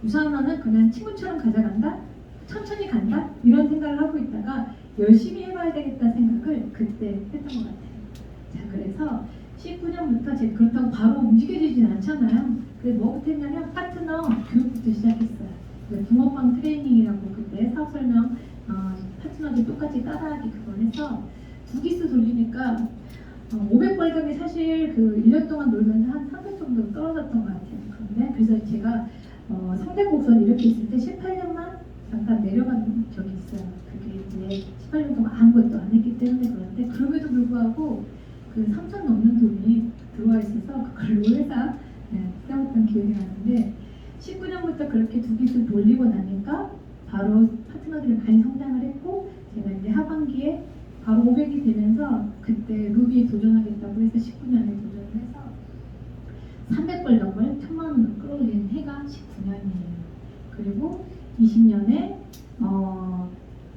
유산화는 그냥 친구처럼 가져간다? 천천히 간다? 이런 생각을 하고 있다가 열심히 해봐야 되겠다 생각을 그때 했던 것 같아요. 자, 그래서 19년부터 제가 그렇다고 바로 움직여지진 않잖아요. 그래서 뭐부터 했냐면 파트너 교육부터 시작했어요. 붕어빵 트레이닝이라고 그때 사업 설명 파트너들 똑같이 따라하기 그걸 해서 2기수 돌리니까 500벌금이 사실 그 1년 동안 놀면서 한 300 정도 떨어졌던 것 같아요. 그런데 그래서 제가 상대곡선 이렇게 있을 때 18년만 잠깐 내려간 적이 있어요. 그게 이제 18년 동안 아무것도 안 했기 때문에 그런데 그럼에도 불구하고 그 3천 넘는 돈이 들어와 있어서 그걸로 회사 세웠던 기억이 나는데 19년부터 그렇게 2기수 돌리고 나니까 바로 파트너들이 많이 성장을 했고 제가 이제 하반기에 바로 500이 되면서 그때 루비에 도전하겠다고 해서 19년에 도전을 해서 300벌금을 1000만 원으로 끌어올린 해가 19년이에요. 그리고 20년에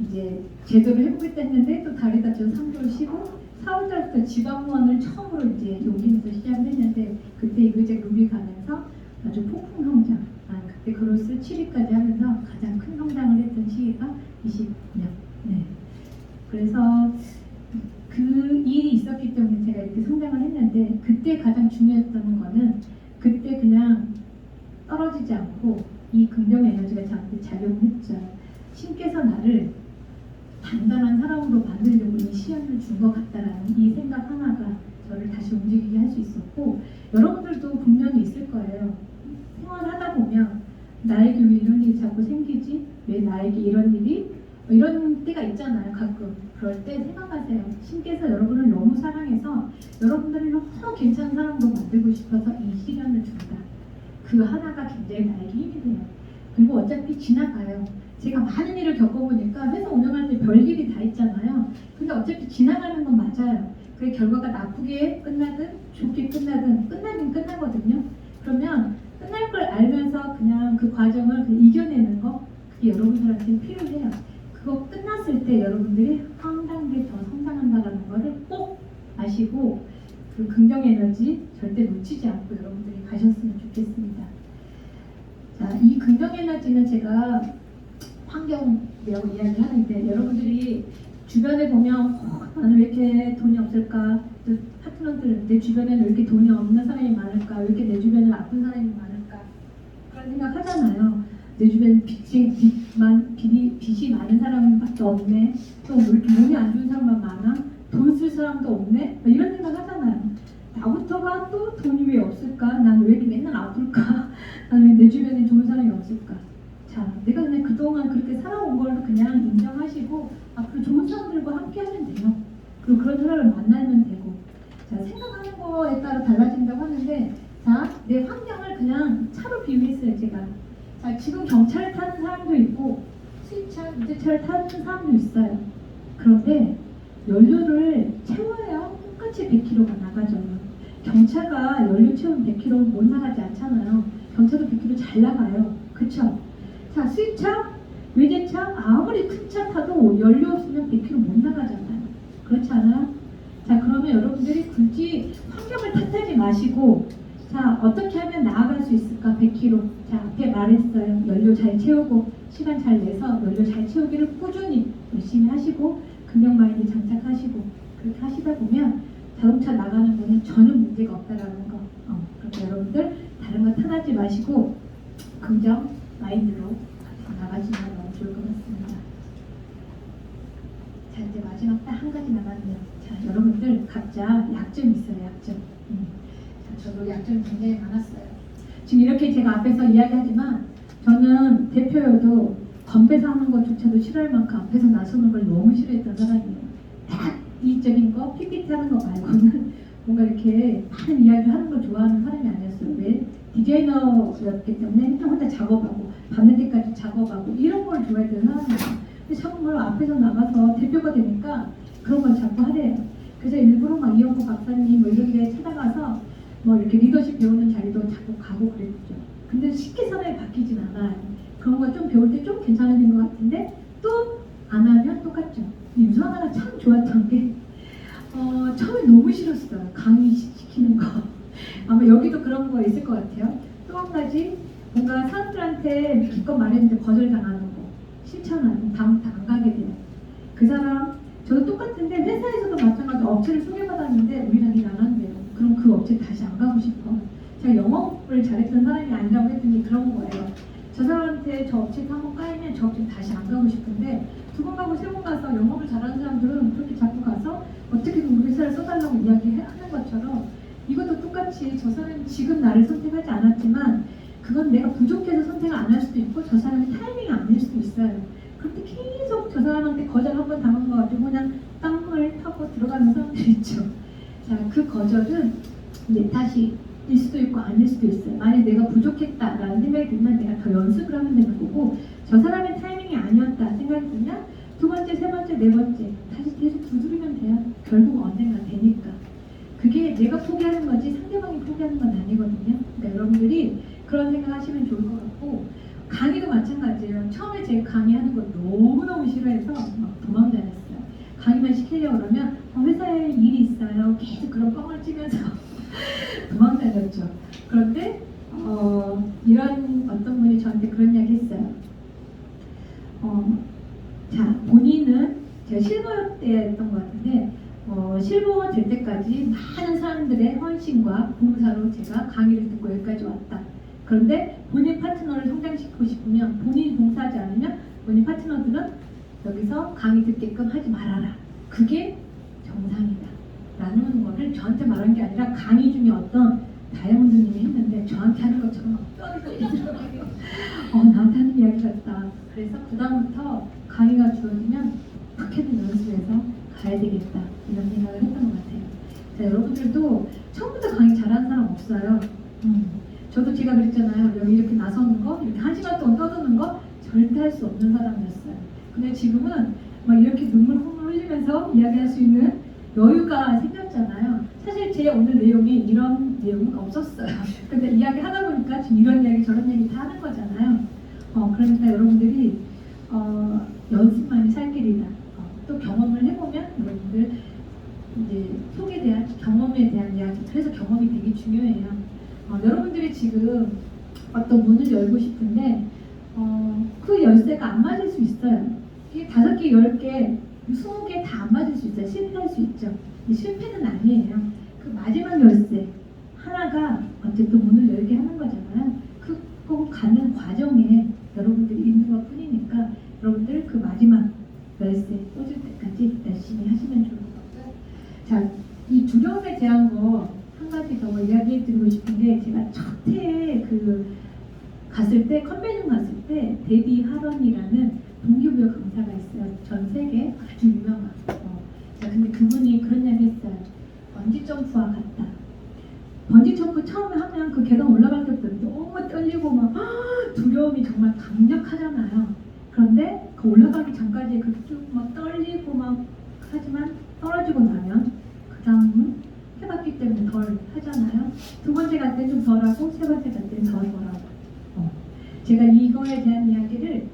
이제 제대로 해보겠다 했는데 또 다리 다쳐서 3개월 쉬고 4월달부터 지방원을 처음으로 이제 여기에서 시작을 했는데 그때 이제 루비 가면서 아주 폭풍 성장 그때 그로스 7위까지 하면서 가장 큰 성장을 했던 시기가 20년 그래서 그 일이 있었기 때문에 제가 이렇게 성장을 했는데 그때 가장 중요했던 거는 그때 그냥 떨어지지 않고 이 긍정 에너지가 저한테 작용했죠. 신께서 나를 단단한 사람으로 만들려고 이 시연을 준 것 같다라는 이 생각 하나가 저를 다시 움직이게 할 수 있었고 여러분들도 분명히 있을 거예요. 생활하다 보면 나에게 왜 이런 일이 자꾸 생기지? 왜 나에게 이런 일이? 이런 때가 있잖아요. 가끔. 그럴 때 생각하세요. 신께서 여러분을 너무 사랑해서 여러분들을 너무 괜찮은 사람으로 만들고 싶어서 이 시련을 준다. 그 하나가 굉장히 나에게 힘이 돼요. 그리고 어차피 지나가요. 제가 많은 일을 겪어보니까 회사 운영할 때 별일이 다 있잖아요. 근데 어차피 지나가는 건 맞아요. 그 결과가 나쁘게 끝나든 좋게 끝나든 끝나긴 끝나거든요. 그러면 끝날 걸 알면서 그냥 그 과정을 이겨내는 거, 그게 여러분들한테 필요해요. 그거 끝났을 때 여러분들이 한 단계 더 성장한다는 거를 꼭 아시고 그 긍정 에너지 절대 놓치지 않고 여러분들이 가셨으면 좋겠습니다. 자, 이 긍정 에너지는 제가 환경이라고 이야기하는데 여러분들이 주변에 보면 나는 왜 이렇게 돈이 없을까? 또 파트너들 내 주변에는 왜 이렇게 돈이 없는 사람이 많을까? 왜 이렇게 내 주변에 나쁜 사람이 많을까? 그런 생각 하잖아요. 내 주변에 빚이 많은 사람밖에 없네. 또 왜 이렇게 몸이 안 좋은 사람만 많아? 돈 쓸 사람도 없네? 이런 생각 하잖아요. 나부터가 또 돈이 왜 없을까? 난 왜 이렇게 맨날 아플까? 난 왜 내 주변에 좋은 사람이 없을까? 자, 내가 그냥 그동안 그렇게 살아온 걸 그냥 인정하시고 앞으로 좋은 사람들과 함께 하면 돼요. 그리고 그런 사람을 만나면 되고. 자, 생각하는 거에 따라 달라진다고 하는데, 자, 내 환경을 그냥 차로 비유했어요, 제가. 자, 지금 경차를 타는 사람도 있고 수입차, 유제차를 타는 사람도 있어요. 그런데 연료를 채워야 똑같이 100km가 나가죠. 경차가 연료 채우면 100km 못 나가지 않잖아요. 경차도 100km 잘 나가요. 그쵸? 자, 수입차, 외제차 아무리 큰 차 타도 연료 없으면 100km 못 나가잖아요. 그렇지 않아요? 자, 그러면 여러분들이 굳이 환경을 탓하지 마시고, 자, 어떻게 하면 나아갈 수 있을까? 100km. 자, 앞에 말했어요. 연료 잘 채우고 시간 잘 내서 연료 잘 채우기를 꾸준히 열심히 하시고 긍정 마인드 장착하시고 그렇게 하시다 보면 자동차 나가는 거는 전혀 문제가 없다라는 거. 그러니까 여러분들 다른 거 탓하지 마시고 긍정 마인드로 나가시면 너무 좋을 것 같습니다. 자, 이제 마지막 딱 한 가지 남았네요. 자, 여러분들 각자 약점 있어요. 약점. 자, 저도 약점이 굉장히 많았어요. 지금 이렇게 제가 앞에서 이야기하지만 저는 대표여도 건배사 하는 것조차도 싫어할 만큼 앞에서 나서는 걸 너무 싫어했던 사람이에요. 딱 이익적인 거, PPT 하는 거 말고는 뭔가 이렇게 많은 이야기 하는 걸 좋아하는 사람이 아니었어요. 왜? 디자이너였기 때문에 혼자 작업하고 밤늦게까지 작업하고 이런 걸 좋아했던 사람이에요. 근데 정말 앞에서 나가서 대표가 되니까 그런 걸 자꾸 하래요. 그래서 일부러 막 이영구 박사님 뭐 이런 데 찾아가서 뭐 이렇게 리더십 배우는 자리도 자꾸 가고 그랬죠. 근데 쉽게 사람이 바뀌진 않아요. 그런 거 좀 배울 때 좀 괜찮아진 것 같은데 또 안 하면 똑같죠. 유성하나가 참 좋았던 게 처음에 너무 싫었어요. 강의 시키는 거. 아마 여기도 그런 거 있을 것 같아요. 또 한 가지 뭔가 사람들한테 기껏 말했는데 거절당하는 거. 실천하는 다음부터 안 가게 돼요. 그 사람 저도 똑같은데 회사에서도 마찬가지로 업체를 소개받았는데 우리랑 일 안 한대요. 그럼 그 업체 다시 안 가고 싶어. 제가 영업을 잘했던 사람이 아니라고 했더니 그런 거예요. 저 사람한테 저 업체가 한번 까이면 저 업체 다시 안 가고 싶은데 두 번 가고 세 번 가서 영업을 잘하는 사람들은 그렇게 자꾸 가서 어떻게든 우리 회사를 써달라고 이야기하는 것처럼 이것도 똑같이 저 사람이 지금 나를 선택하지 않았지만 그건 내가 부족해서 선택을 안 할 수도 있고 저 사람이 타이밍이 아닐 수도 있어요. 그런데 계속 저 사람한테 거절 한 번 당한 거 가지고 그냥 땅을 타고 들어가는 사람들 있죠. 자, 그 거절은 내 탓일 수도 있고 아닐 수도 있어요. 만약 내가 부족했다라는 생각이 들면 내가 더 연습을 하면 되는 거고 저 사람의 타이밍이 아니었다 생각이 들면 두 번째, 세 번째, 네 번째 다시 계속 두드리면 돼요. 결국 언젠가 되니까. 그게 내가 포기하는 거지 상대방이 포기하는 건 아니거든요. 그러니까 여러분들이 그런 생각 하시면 좋을 것 같고 강의도 마찬가지예요. 처음에 제가 강의하는 걸 너무너무 싫어해서 막 도망다녔어요. 강의만 시키려고 그러면 회사에 일이 있어요. 계속 그런 뻥을 치면서 도망다녔죠. 그런데 이런 어떤 분이 저한테 그런 이야기 했어요. 자, 본인은 제가 실버 때였던 것 같은데 실버가 될 때까지 많은 사람들의 헌신과 봉사로 제가 강의를 듣고 여기까지 왔다. 그런데 본인 파트너를 성장시키고 싶으면 본인이 봉사하지 않으면 본인 파트너들은 여기서 강의 듣게끔 하지 말아라. 그게 정상이다. 라는 거를 저한테 말한 게 아니라 강의 중에 어떤 다이아몬드님이 했는데 저한테 하는 것처럼 뼈를 들더라고요. 나한테 하는 이야기 같다. 그래서 그 다음부터 강의가 주어지면 어떻게든 연습해서 가야 되겠다. 이런 생각을 했던 것 같아요. 자, 여러분들도 처음부터 강의 잘하는 사람 없어요. 저도 제가 그랬잖아요. 여기 이렇게 나서는 거, 이렇게 1시간 동안 떠드는 거 절대 할 수 없는 사람이었어요. 근데 지금은 막 이렇게 눈물 훌훌 흘리면서 이야기할 수 있는 여유가 생겼잖아요. 사실 제 오늘 내용이 이런 내용은 없었어요. 근데 이야기 하다 보니까 지금 이런 이야기 저런 얘기 다 하는 거잖아요. 그러니까 여러분들이 연습만이 살 길이다. 또 경험을 해보면 여러분들 이제 속에 대한 경험에 대한 이야기. 그래서 경험이 되게 중요해요. 여러분들이 지금 어떤 문을 열고 싶은데 그 열쇠가 안 맞을 수 있어요. 이게 5개, 10개, 20개 다 안 맞을 수 있어요. 실패할 수 있죠. 실패는 아니에요. 그 마지막 열쇠 하나가 어쨌든 문을 열게 하는 거잖아요. 그 가는 과정에 여러분들이 있는 것 뿐이니까 여러분들 그 마지막 열쇠 꽂을 때까지 열심히 하시면 좋을 것 같고요. 자, 이 두려움에 대한 거 한 가지 더 이야기해 드리고 싶은 게 제가 첫 해에 갔을 때 컨벤션 갔을 때 데디 하런이라는 동기부여 강사가 있어요. 전 세계 아주 유명한. 자, 근데 그분이 그런 이야기 했어요. 번지 점프와 같다. 번지 점프 처음에 하면 그 계단 올라갈 때부터 너무 떨리고 막 두려움이 정말 강력하잖아요. 그런데 그 올라가기 전까지 막 떨리고 막 하지만 떨어지고 나면 그 다음은 해봤기 때문에 덜 하잖아요. 두 번째 갈 때 좀 덜하고 세 번째 갈 때는 더 덜하고. 제가 이거에 대한 이야기를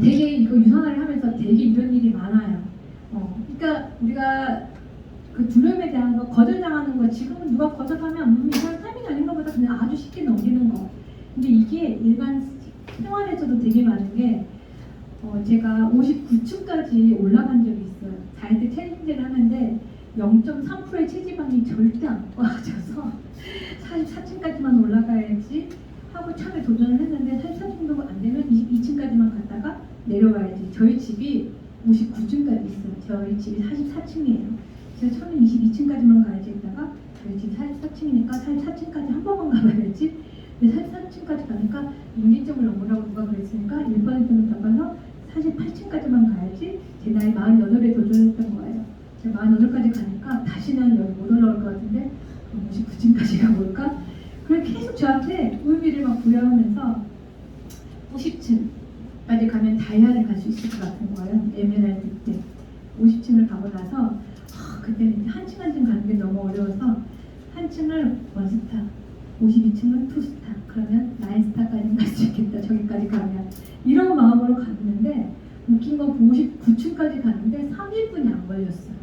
되게 이거 유선화를 하면서 되게 이런 일이 많아요. 그러니까 우리가 그 두려움에 대한 거 거절당하는 거 지금은 누가 거절하면 이 사람 타이밍 아닌가 보다 그냥 아주 쉽게 넘기는 거. 근데 이게 일반 생활에서도 되게 많은 게 제가 59층까지 올라간 적이 있어요. 다이어트 챌린지를 하는데 0.3%의 체지방이 절대 안 빠져서 44층까지만 올라가야지 하고 처음에 도전을 했는데 44층도 안 되면 22층까지만 갔다가 내려와야지. 저희 집이 59층까지 있어요. 저희 집이 44층이에요. 제가 처음에 22층까지만 가야지 했다가 저희 집이 44층이니까 44층까지 한 번만 가봐야지. 근데 44층까지 가니까 임기점을 넘으라고 누가 그랬으니까 1%는 더 가서 48층까지만 가야지. 제 나이 48에 도전했던 거예요. 제가 48까지 가니까 다시는 여기 못 올라올 것 같은데 59층까지 가볼까? 그래서 계속 저한테 의미를 막 부여하면서 50층까지 가면 다이아를 갈 수 있을 것 같은 거예요. 에메랄드 때 50층을 가고 나서 그때는 한 층 한 층 가는 게 너무 어려워서 한 층을 원스타, 52층은 투스타, 그러면 9스타까지 갈 수 있겠다. 저기까지 가면 이런 마음으로 갔는데 웃긴 건 59층까지 갔는데 30분이 안 걸렸어요.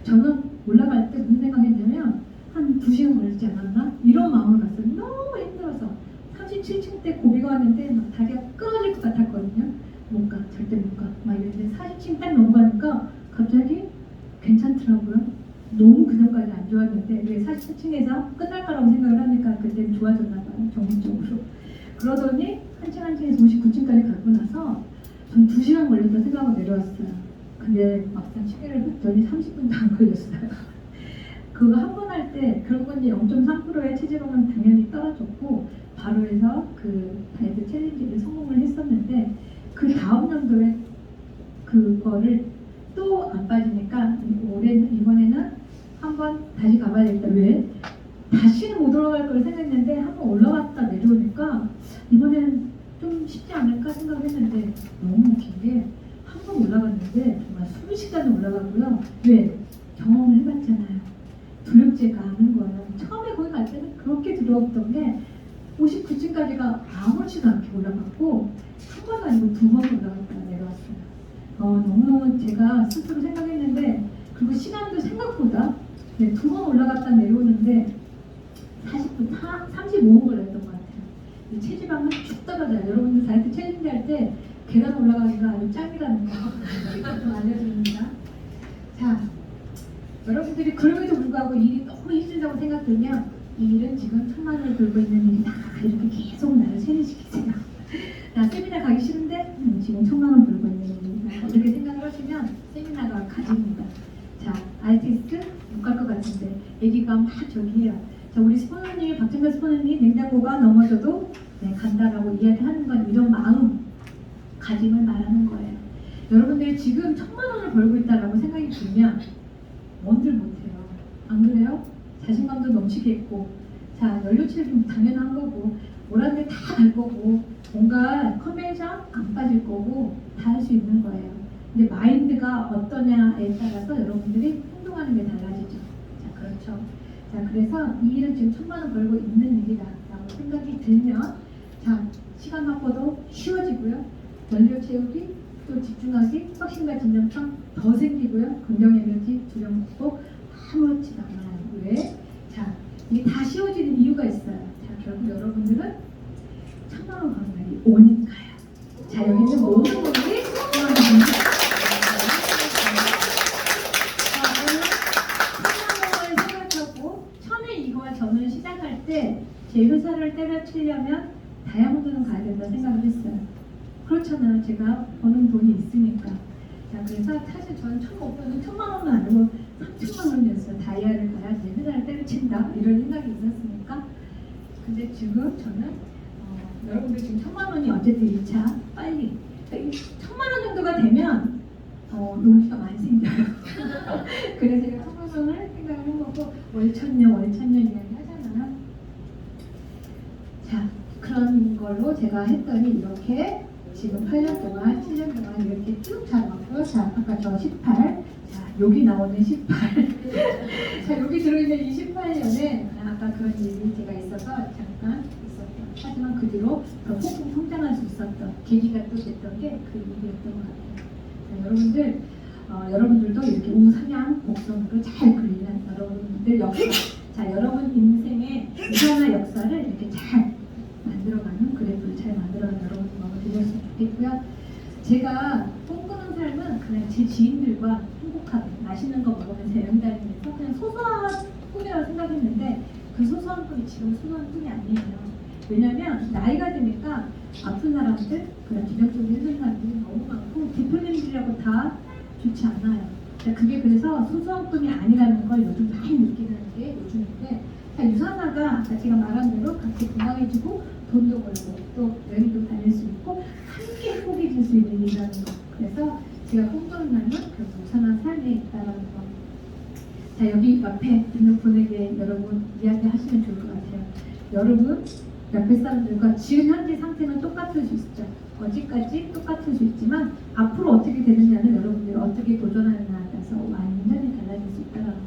저는 올라갈 때 무슨 생각했냐면 한 2시간 걸리지 않았나? 이런 마음으로 갔어요. 너무 힘들어서 37층 때 고비가 왔는데 막 다리가 끊어질 것 같았거든요. 못 가, 절대 못 가. 막 이랬는데 40층 딱 넘어가니까 갑자기 괜찮더라고요. 너무 그전까지 안 좋았는데 왜 44층에서 끝날 거라고 생각을 하니까 그때는 좋아졌나 봐요. 정신적으로. 그러더니 한 층 한 층에서 59층까지 가고 나서 전 2시간 걸렸다 생각하고 내려왔어요. 근데 막상 시계를 봤더니 30분도 안 걸렸어요. 그거 한 번 할 때 결국은 이제 0.3%의 체지방은 당연히 떨어졌고 바로 해서 그 다이어트 챌린지를 성공을 했었는데 그 다음 연도에 그거를 또 안 빠지니까 이번에는 한번 다시 가봐야겠다. 왜? 다시는 못 올라갈 걸 생각했는데 한번 올라갔다 내려오니까 이번엔 좀 쉽지 않을까 생각했는데 너무 웃긴 게 한 번 올라갔는데 정말 순식간에 올라가고요. 왜? 경험을 해봤잖아요. 두렵지가 않은 거예요. 처음에 거기 갈 때는 그렇게 두려웠던 게 59층까지가 아무렇지도 않게 올라갔고 한 번 아니고 2번 올라갔다가 내려왔어요. 너무 제가 스스로 생각했는데 그리고 시간도 생각보다 2번 올라갔다 내려오는데 40분, 35분 걸렸던 것 같아요. 체지방은 쭉 떨어져요. 여러분들 다이어트 챌린지 할 때 계단 올라가기가 아주 짱이라는 거 좀 알려드립니다. 자, 여러분들이 그럼에도 불구하고 일이 너무 힘들다고 생각들면 이 일은 지금 천만 원을 벌고 있는 일이다. 이렇게 계속 나를 세뇌시키세요. 나 세미나 가기 싫은데 지금 천만 원 벌고 있는 일이다. 이렇게 생각을 하시면 세미나가 가집니다. 자, ITS 못 갈 것 같은데 얘기가 막 저기해요. 자, 우리 스포너님, 박정배 스포너님 냉장고가 넘어져도 간다라고 이야기하는 건 이런 마음 가짐을 말하는 거예요. 여러분들이 지금 천만 원을 벌고 있다라고 생각이 들면 뭔들 못해요. 안 그래요? 자신감도 넘치겠고, 자, 연료치료도 당연한 거고, 뭐라는 게 다 갈 거고, 뭔가 컨벤션 안 빠질 거고 다 할 수 있는 거예요. 근데 마인드가 어떠냐에 따라서 여러분들이 행동하는 게 달라지죠. 자, 그렇죠. 자, 그래서 이 일은 지금 1,000만 원 벌고 있는 일이다라고 생각이 들면, 자, 시간 확보도 쉬워지고요. 연료 채우기, 또 집중하기, 확신과 진정성 더 생기고요. 긍정 에너지, 두려움 극복 아무렇지가 않아요. 왜? 자, 이게 다 쉬워지는 이유가 있어요. 자, 결국 여러분들은 1,000만 원 버는 날이 오니까요. 자, 여기 있는 모든 분들이 1,000만 원 버는 날. 저는 시작할 때 제 회사를 때려치려면 다이아몬드는 가야 된다 생각을 했어요. 그렇잖아요. 제가 버는 돈이 있으니까. 자, 그래서 사실 저는 처음 목표는 1,000만 원은 아니고 3,000만 원이었어요. 다이아를 가야 제 회사를 때려친다 이런 생각이 있었으니까. 근데 지금 저는 여러분들 지금 1,000만 원이 어쨌든 1차 빨리 1,000만 원 정도가 되면 용기가 많이 생겨요. 그래서 제가 1,000만 원을 생각을 한 거고 월천년 이야기 하잖아요. 자, 그런 걸로 제가 했더니 이렇게 지금 8년 동안, 7년 동안 이렇게 쭉 자라왔고요. 자, 아까 저 18, 자, 여기 나오는 18. 자, 여기 들어있는 이 18년에 아까 그런 일이 제가 있어서 잠깐 있었던, 하지만 그 뒤로 더 폭풍 성장할 수 있었던 계기가 또 됐던 게 그 일이었던 것 같아요. 자, 여러분들도 이렇게 우상향 곡선으로 잘 그리는 여러분들 역사, 자, 여러분 인생의 유산화 역사를 이렇게 잘 만들어가는 그래프를 잘 만들어가는 여러분 마음을 드렸으면 좋겠고요. 제가 꿈꾸는 삶은 그냥 제 지인들과 행복하게 맛있는 거 먹으면서 여행 다니면서 그냥 소소한 꿈이라고 생각했는데 그 소소한 꿈이 지금 소소한 꿈이 아니에요. 왜냐면 나이가 드니까 아픈 사람들, 그런 기적적으로 힘든 사람들이 너무 많고 대표님들이라고 다 좋지 않아요. 그게 그래서 소소한 꿈이 아니라는 걸 요즘 많이 느끼는 게 요즘인데, 유산화가 아까 제가 말한 대로 같이 건강해지고 돈도 벌고 또 여행도 다닐 수 있고 함께 행복해질 수 있는 일이라는 거. 그래서 제가 꿈꾸는 날은 그 유산한 삶에 있다는 거. 자, 여기 옆에 있는 분에게 여러분 이야기하시면 좋을 것 같아요. 여러분 옆에 사람들과 지금 현재 상태는 똑같을 수 있죠. 어디까지 똑같을 수 있지만 앞으로 어떻게 되느냐는 여러분들이 어떻게 도전하느냐에 따라서 완전히 달라질 수 있다는 거.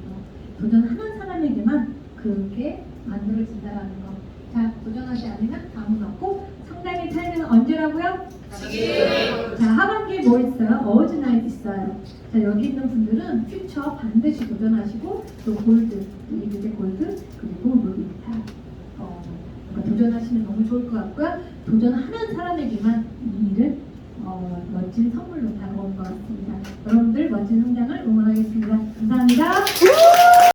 도전하는 사람에게만 그게 만들어진다는 거. 자, 도전하지 않으면 아무도 없고 성장의 타이밍은 언제라고요? 지금. 자, 하반기에 뭐 있어요? 어워즈나잇 있어요. 자, 여기 있는 분들은 퓨처 반드시 도전하시고 또 골드, 이게 골드 그리고 루비타 도전하시면 너무 좋을 것 같고요. 도전하는 사람에게만 이 일은 멋진 선물로 다가올 것 같습니다. 여러분들 멋진 성장을 응원하겠습니다. 감사합니다.